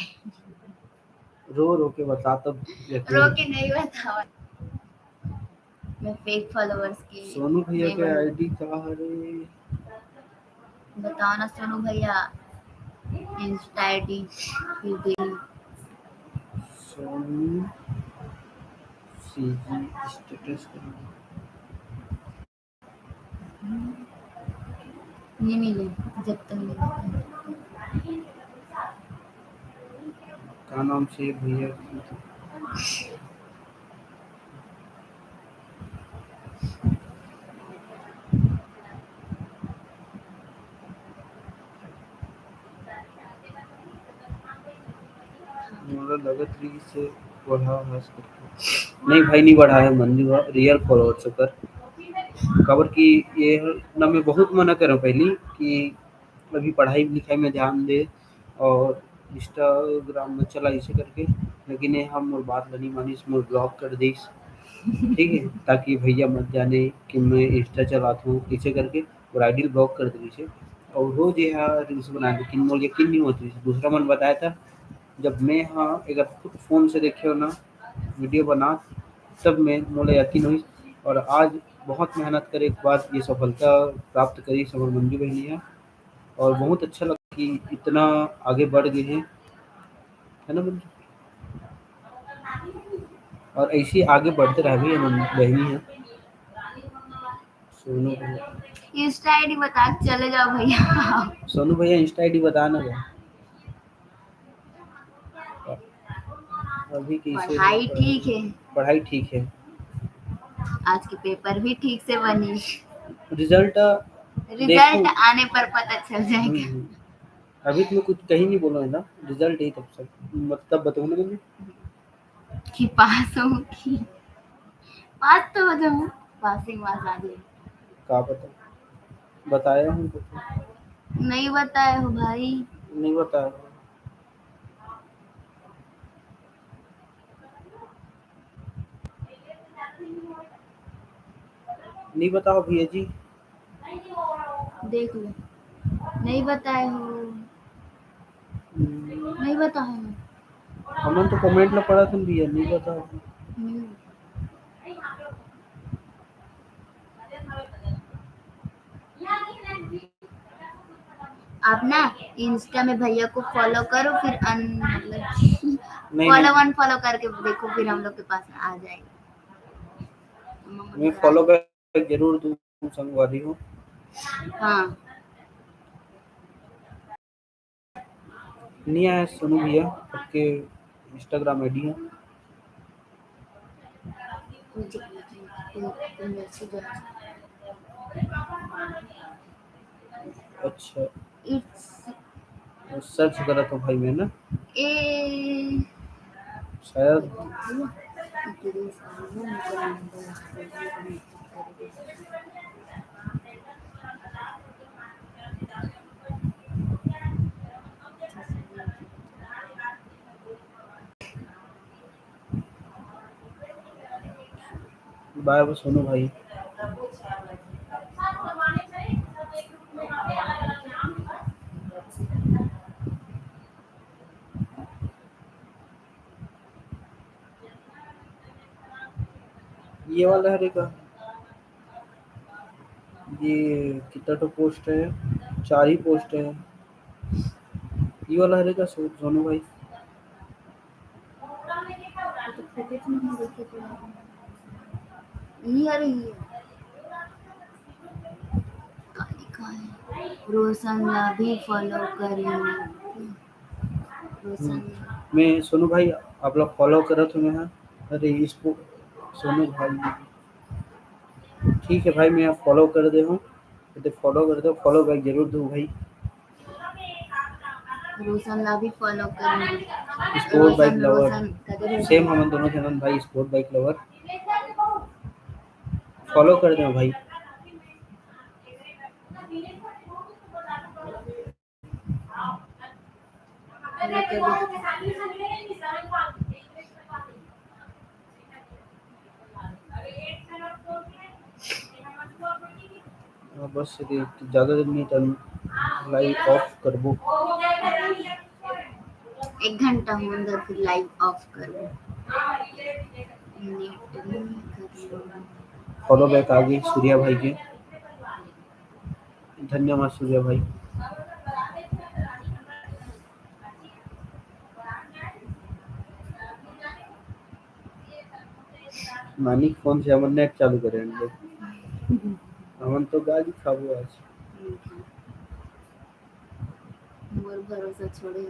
रो रो के बता तब रो के नहीं बताओ, मैं फेक फॉलोअर्स की सोनू भैया नहीं के बन। आईडी कहाँ है रे? बताओ ना सोनू भैया इंस्टा आईडी फिर देख। सोनू सीजी स्टेटस नहीं मिले जब तक नहीं। का नाम से भैया लगत रही से बढ़ा है नहीं भाई नहीं बढ़ा है मंजू रियल फॉलोअर्स कर खबर की ये ना मैं बहुत मना कर रहा हूँ पहली कि अभी पढ़ाई लिखाई में ध्यान दे और इंस्टाग्राम में चला इसे करके, लेकिन ये हम मोर बात नहीं मानी मोर ब्लॉक कर दी, ठीक है, ताकि भैया मत जाने कि मैं इंस्टा चलाता हूँ इसे करके और आईडी ब्लॉक कर दी से। और रोज यह रील्स बना, लेकिन मोर यकीन नहीं होती। दूसरा मन बताया था जब मैं हाँ अगर खुद फ़ोन से देखे हो ना वीडियो बना तब मैं मोला यकीन हुई। और आज बहुत मेहनत करे के बाद ये सफलता प्राप्त करी समर मंजू बहनिया, और बहुत अच्छा लगा कि इतना आगे बढ़ गए हैं, है ना मंजू? और ऐसे ही आगे बढ़ते रह भी बहनी है सोनू भैया। इंस्टा आईडी बता के चले जाओ भैया। सोनू भैया इंस्टा आईडी बताना है अभी कैसे? पढ़ाई ठीक है, पढ़ाई ठीक है, आज के पेपर भी ठीक से बनी, रिजल्ट रिजल्ट आने पर पता चल जाएगा हम्म, अभी तो मैं कुछ कहीं नहीं बोला है ना, रिजल्ट ही तब सब मतलब बताऊँ ना मुझे कि पास हो कि पास तो हो जाऊँ, पासिंग मार्क्स आ जाए। का पता, बताया हूँ तो नहीं बताए हो भाई। नहीं बताया, नहीं बताओ भैया जी। देख लो, नहीं बताए हो, नहीं बताए हो। हमने तो कमेंट में पढ़ा था भैया, नहीं बताओ। हम्म। आप ना इंस्टा में भैया को फॉलो करो, फिर मतलब नहीं फॉलो नहीं अनफॉलो करके देखो, फिर हम लोग के पास आ जाएगा। मैं फॉलो बैक जरूर दूँ, संगवारी हूँ। हाँ नहीं आया सोनू भैया, आपके इंस्टाग्राम आईडी है। मुझे मैसेज अच्छा, इट्स सर्च करा था भाई मैंने, ए शायद। बाय सोनू भाई। ये वाला हरे का, ये कितना तो पोस्ट है, 4 ही पोस्ट है। ये वाला हरे का सोनू भाई। रोशन भी फॉलो करेंगे। रोशन मैं सोनू भाई आप लोग फॉलो करो तो मैं, अरे इसको सोनू भाई, ठीक है भाई, मैं आप फॉलो कर दे हूँ, तो फॉलो कर दो, फॉलो बैक जरूर दो भाई। रोशन भी फॉलो करेंगे। स्पोर्ट बाइक लवर, रोशन सेम हम दोनों चैनल भाई, स्पोर्ट बाइक लवर, फॉलो कर दो भाई। बस ज़्यादा दिन नहीं, तन लाइव ऑफ करबो। 1 घंटा हो अंदर फिर लाइव ऑफ करो। फॉलो बैक आ गई सूर्या भाई के, धन्यवाद सूर्या भाई। मानिक फोन से हमन नेट चालू करे हमन तो गाली खाबो आज। मोर भरोसा छोड़े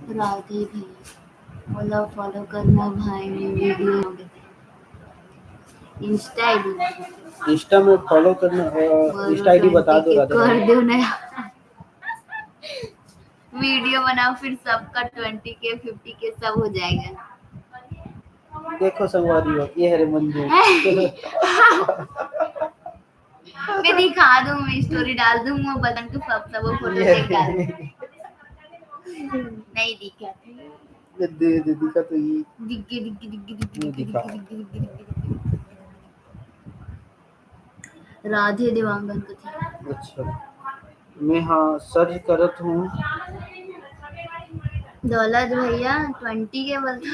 राधे भी बोला फॉलो करना भाई में वीडियो इंस्टा में फॉलो करना, इंस्टा आईडी बता दो राधे कर भाई। दो नया वीडियो बनाओ फिर सबका 20K 50K सब हो जाएगा। देखो संगवारी हो, ये है रे मंजू। मैं दिखा दूं, मैं स्टोरी डाल दूं, वो बदन के सब फोटो देख डाल नहीं दिखा दे दिखा तो ये दिग्गी दिग्गी दिग्गी दिग्गी नहीं दिखा। राधे देवांगन को थी। अच्छा, मैं हाँ सर्च करत हूँ। दौलत भैया 20K बोलते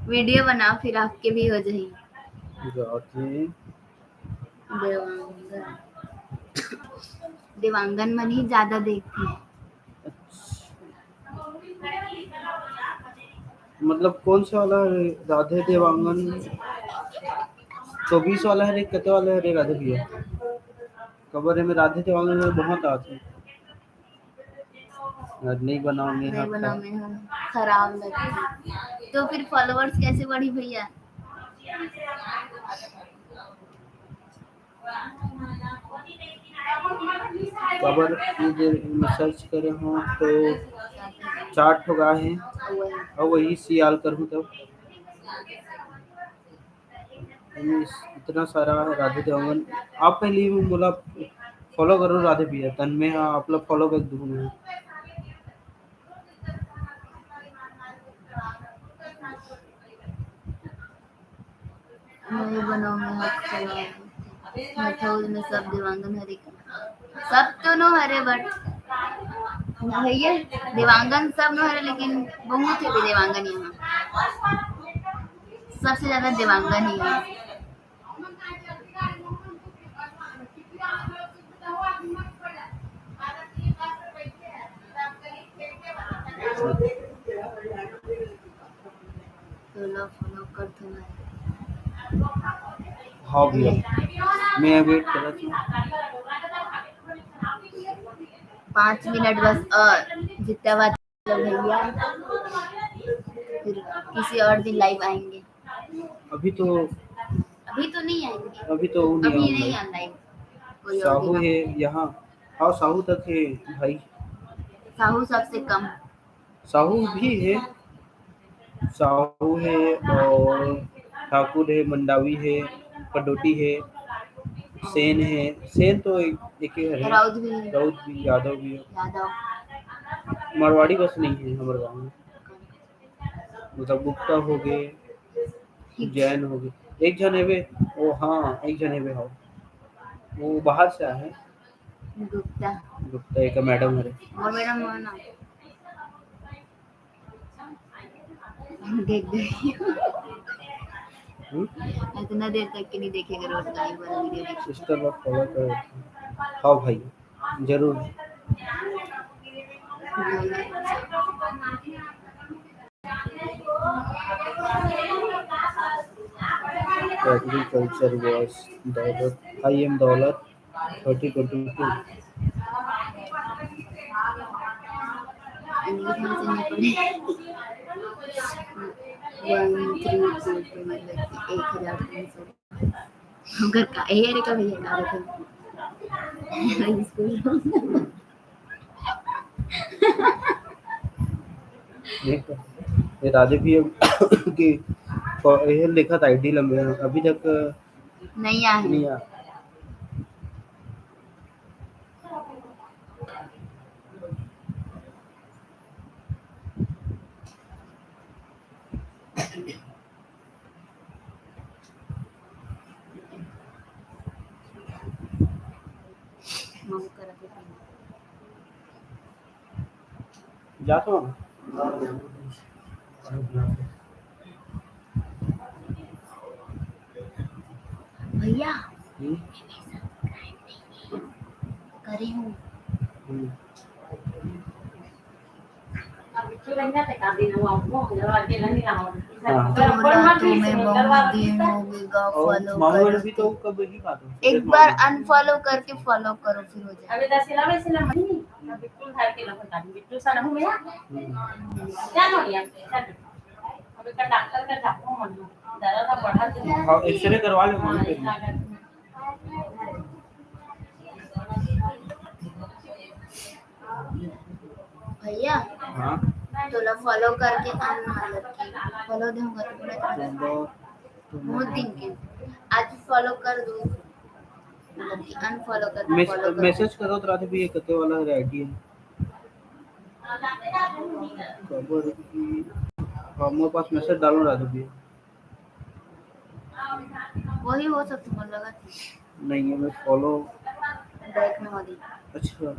वीडियो बनाओ फिर आपके भी हो जाएगी। राधे देवांगन देवांगन मन ही ज्यादा देखते हैं। मतलब कौन सा वाला है? राधे देवांगन 24 वाला है रे, कितने वाला है रे राधे भैया? खबर है मैं राधे देवांगन में बहुत आते हैं। नहीं बनाओगे नहीं बनाओगे हम खराब लगती तो फिर फॉलोअर्स कैसे बढ़ी भैया? खबर मैं सर्च करे हूँ तो 4 ठोगा है और वही सियाल करूँ तब इतना सारा है राधे देवांगन। आप पहले ही बोला फॉलो करो राधे भैया, तन में हाँ आप लोग फॉलो कर दूंगा। नहीं बनाऊंगा हथौड़ में सब देवांगन हरे सब तो नो हरे बट भैया देवांगन सब नो हरे लेकिन बहुत है देवांगन यहाँ सबसे ज्यादा देवांगन ही है। फॉलो फॉलो कर तुम्हारे हाँ भैया मैं वेट कर रहा था 5 मिनट बस और जितना बात कर लो भैया फिर किसी और दिन लाइव आएंगे अभी तो अभी तो नहीं आएंगे अभी तो नहीं अभी आऊंगा। नहीं आना लाइव कोई और साहू दिन है यहाँ हाँ साहू तक है भाई साहू सबसे कम साहू भी है साहू है और ठाकुर है मंडावी है पडोटी है सेन तो एक ही है राउत भी है राउत भी यादव भी है यादव मारवाड़ी बस नहीं है हमारे गाँव में मतलब गुप्ता हो गए जैन हो गए एक जन है वे वो हाँ एक जन है वे हाँ वो बाहर से आए हैं गुप्ता गुप्ता एक मैडम है और मेरा ना देख गई इतना देर तक के नहीं देखेगा रोज लाइव वाला वीडियो देख सिस्टर लोग फॉलो करो हाँ भाई जरूर एग्रीकल्चर was दौलत I am दौलत 3022 इंग्लिश में से नहीं पढ़े 1322 मतलब कि 1300 अगर का एयर का भैया का रखो स्कूल ये राधे भी कि ये लिखा था आईडी लंबे अभी तक नहीं आए नहीं आया मम्मी का रखे जा तो भैया हम्म, करी हूँ बिट्टू रहना ते का दिन हुआ वो जरा के नहीं रहा बोला तुम्हें बहुत दिन हो गया और फॉलो मामू करो वाले भी तो कब ही बात हो एक बार अनफॉलो करके फॉलो करो फिर हो जाएगा अबे दसिला वैसे मनी बिट्टू घर के लोग का बिट्टू सारा हूं मैं क्या नो लिया अबे का डॉक्टर का जाको मन जरा सा बढ़ा दे हाँ एक्सरे करवा लो मामू के भैया हाँ तोला फॉलो करके फॉलो दूंगा बहुत दिन के आज फॉलो कर दो मतलब कि अनफॉलो करके फॉलो कर मैसेज करो तो राधे भी ये कते वाला आईडी है खबर की हाँ मेरे पास मैसेज डालो राधे भी वही हो सब तुम लगा नहीं है मैं फॉलो बैक में हो दी अच्छा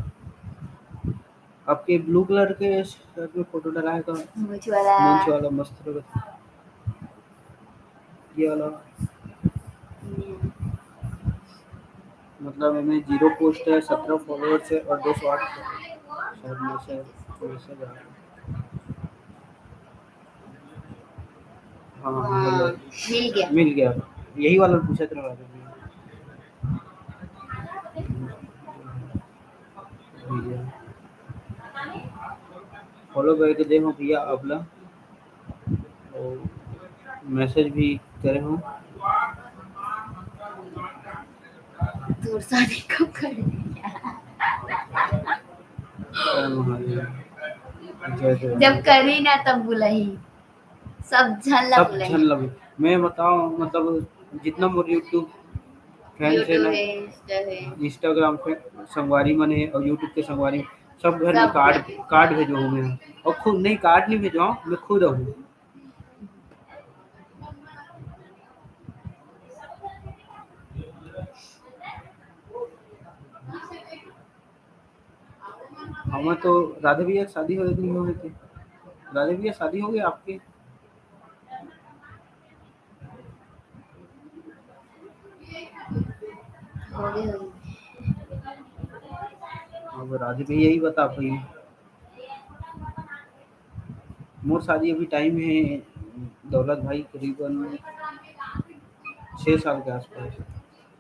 आपके ब्लू कलर के शर्ट में फोटो डाला है तो मुझ वाला मंच वाला मस्त लगा ये वाला मतलब हमें 0 पोस्ट है 17 फॉलोअर्स है और 208 शायद मैसेज आ हाँ हाँ, हेलो मिल गया यही वाला पूछा था राधे भैया फॉलो करके देखो भैया अपना और मैसेज भी करे हो दूर शादी कब करेंगे जब करी ना तब बुलाई सब झल्ला सब बुलाई झन लगे मैं बताऊं मतलब जितना मोर यूट्यूब फैन से यूट्यूब ना है इंस्टा है इंस्टाग्राम पे संगवारी मन है और यूट्यूब के संगवारी सब घर में सब कार्ड भेजो हूँ मैं और खुद नहीं कार्ड नहीं भेजवाऊँ मैं खुद हूँ हमें तो राधे भैया की शादी हो गई नहीं हो गई थी राधे भैया शादी हो गई आपकी हो गई अब राधे भैया ही बता पाई मोर शादी अभी टाइम है दौलत भाई करीबन 6 साल के आसपास।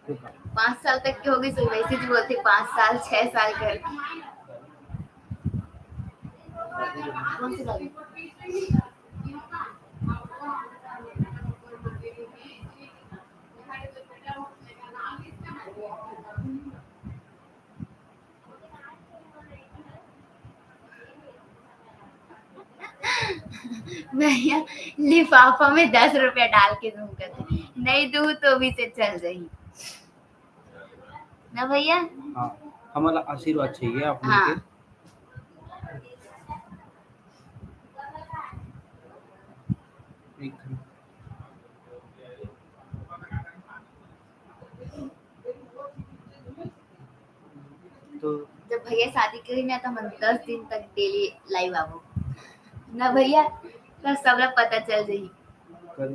तो 5 साल तक की होगी तो वैसे भी बोलते 5 साल 6 साल कर। कौन सी लगी? भैया लिफाफा में 10 रुपया डाल के दूं कहते, नहीं दूं तो भी से चल जाही ना भैया। हाँ हमारा आशीर्वाद चाहिए आप लोग हाँ। के। एक तो जब भैया शादी करी ना तो हम 10 दिन तक डेली लाइव आवो ना भैया, तो सब लोग पता चल जाही। कर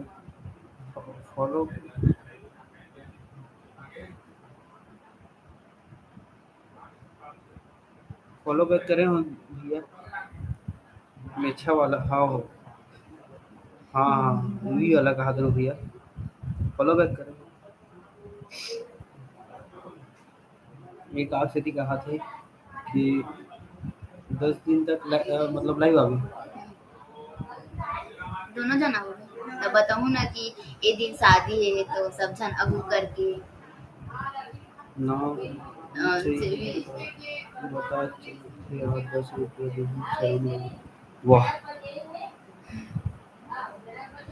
फॉलो फॉलो बैक करें हम भैया। मेछा वाला हाँ हो हाँ हाँ वही वाला कहा करो भैया, फॉलो बैक करें। एक आग से कहा थे कि 10 दिन तक मतलब लाइव आवे। दोनों जना हो तो बताऊं ना कि ये दिन शादी है तो सब जन अगू करके ना से भी बता 10 रुपये देंगे। वाह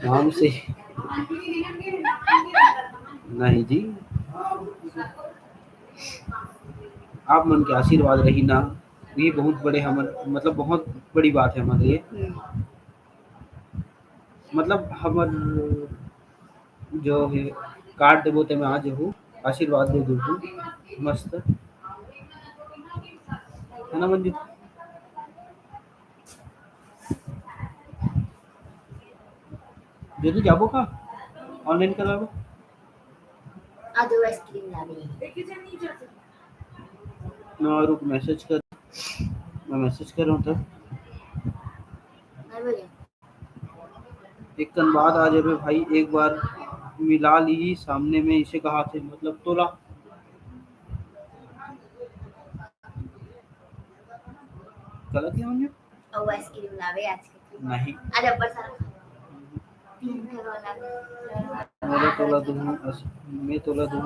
नाम से नहीं जी, आप मन के आशीर्वाद रही ना, ये बहुत बड़े हम मतलब बहुत बड़ी बात है हमारे लिए। मतलब हमर जो है कार्ड देबो ते मैं आज हूँ आशीर्वाद दे दूँ मस्त है ना मंजू। जल्दी जाबो का ऑनलाइन करवाबो आधो आइसक्रीम लावे देखिए जब नीचे से ना रुक मैसेज कर मैं मैसेज कर रहा हूँ तब ना भैया। एक कन बाद आ जाबे भाई एक बार मिला ली सामने में इसे कहा थे मतलब तोला गलत है मंजू और आइसक्रीम लावे आज के नहीं आज अब्बर सारा 3 घर वाला मेरा तोला दूँ मैं तोला दूँ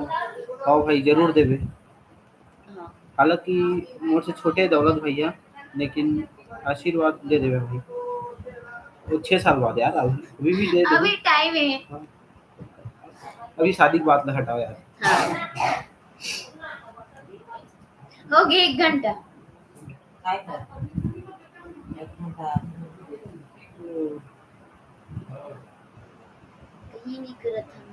आओ भाई जरूर देवे। हाँ। हालांकि मुझसे छोटे दौलत भैया लेकिन आशीर्वाद दे देवे भाई वो 6 साल बाद यार अभी भी दे अभी टाइम है। हाँ। अभी शादी की बात ना हटाओ यार। हाँ। हो गया 1 घंटा। कहीं नहीं करत हम।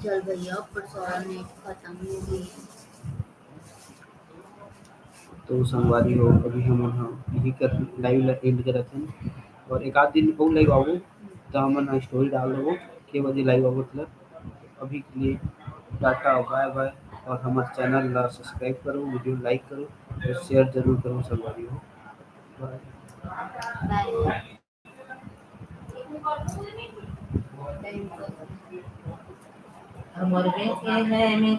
चल भैया पर सारा नेट खत्म हो गई। तो संगवारी हो अभी हम यही कर लाइव एंड करते हैं और एक आध दिन बहुत लाइव आओ तो हम स्टोरी डाल दो के बजे लाइव आओ मतलब अभी के लिए टाटा बाय बाय और हमारे चैनल ला सब्सक्राइब करो वीडियो लाइक करो और शेयर जरूर करो संगवारी हो बाय। बाय। हमारे में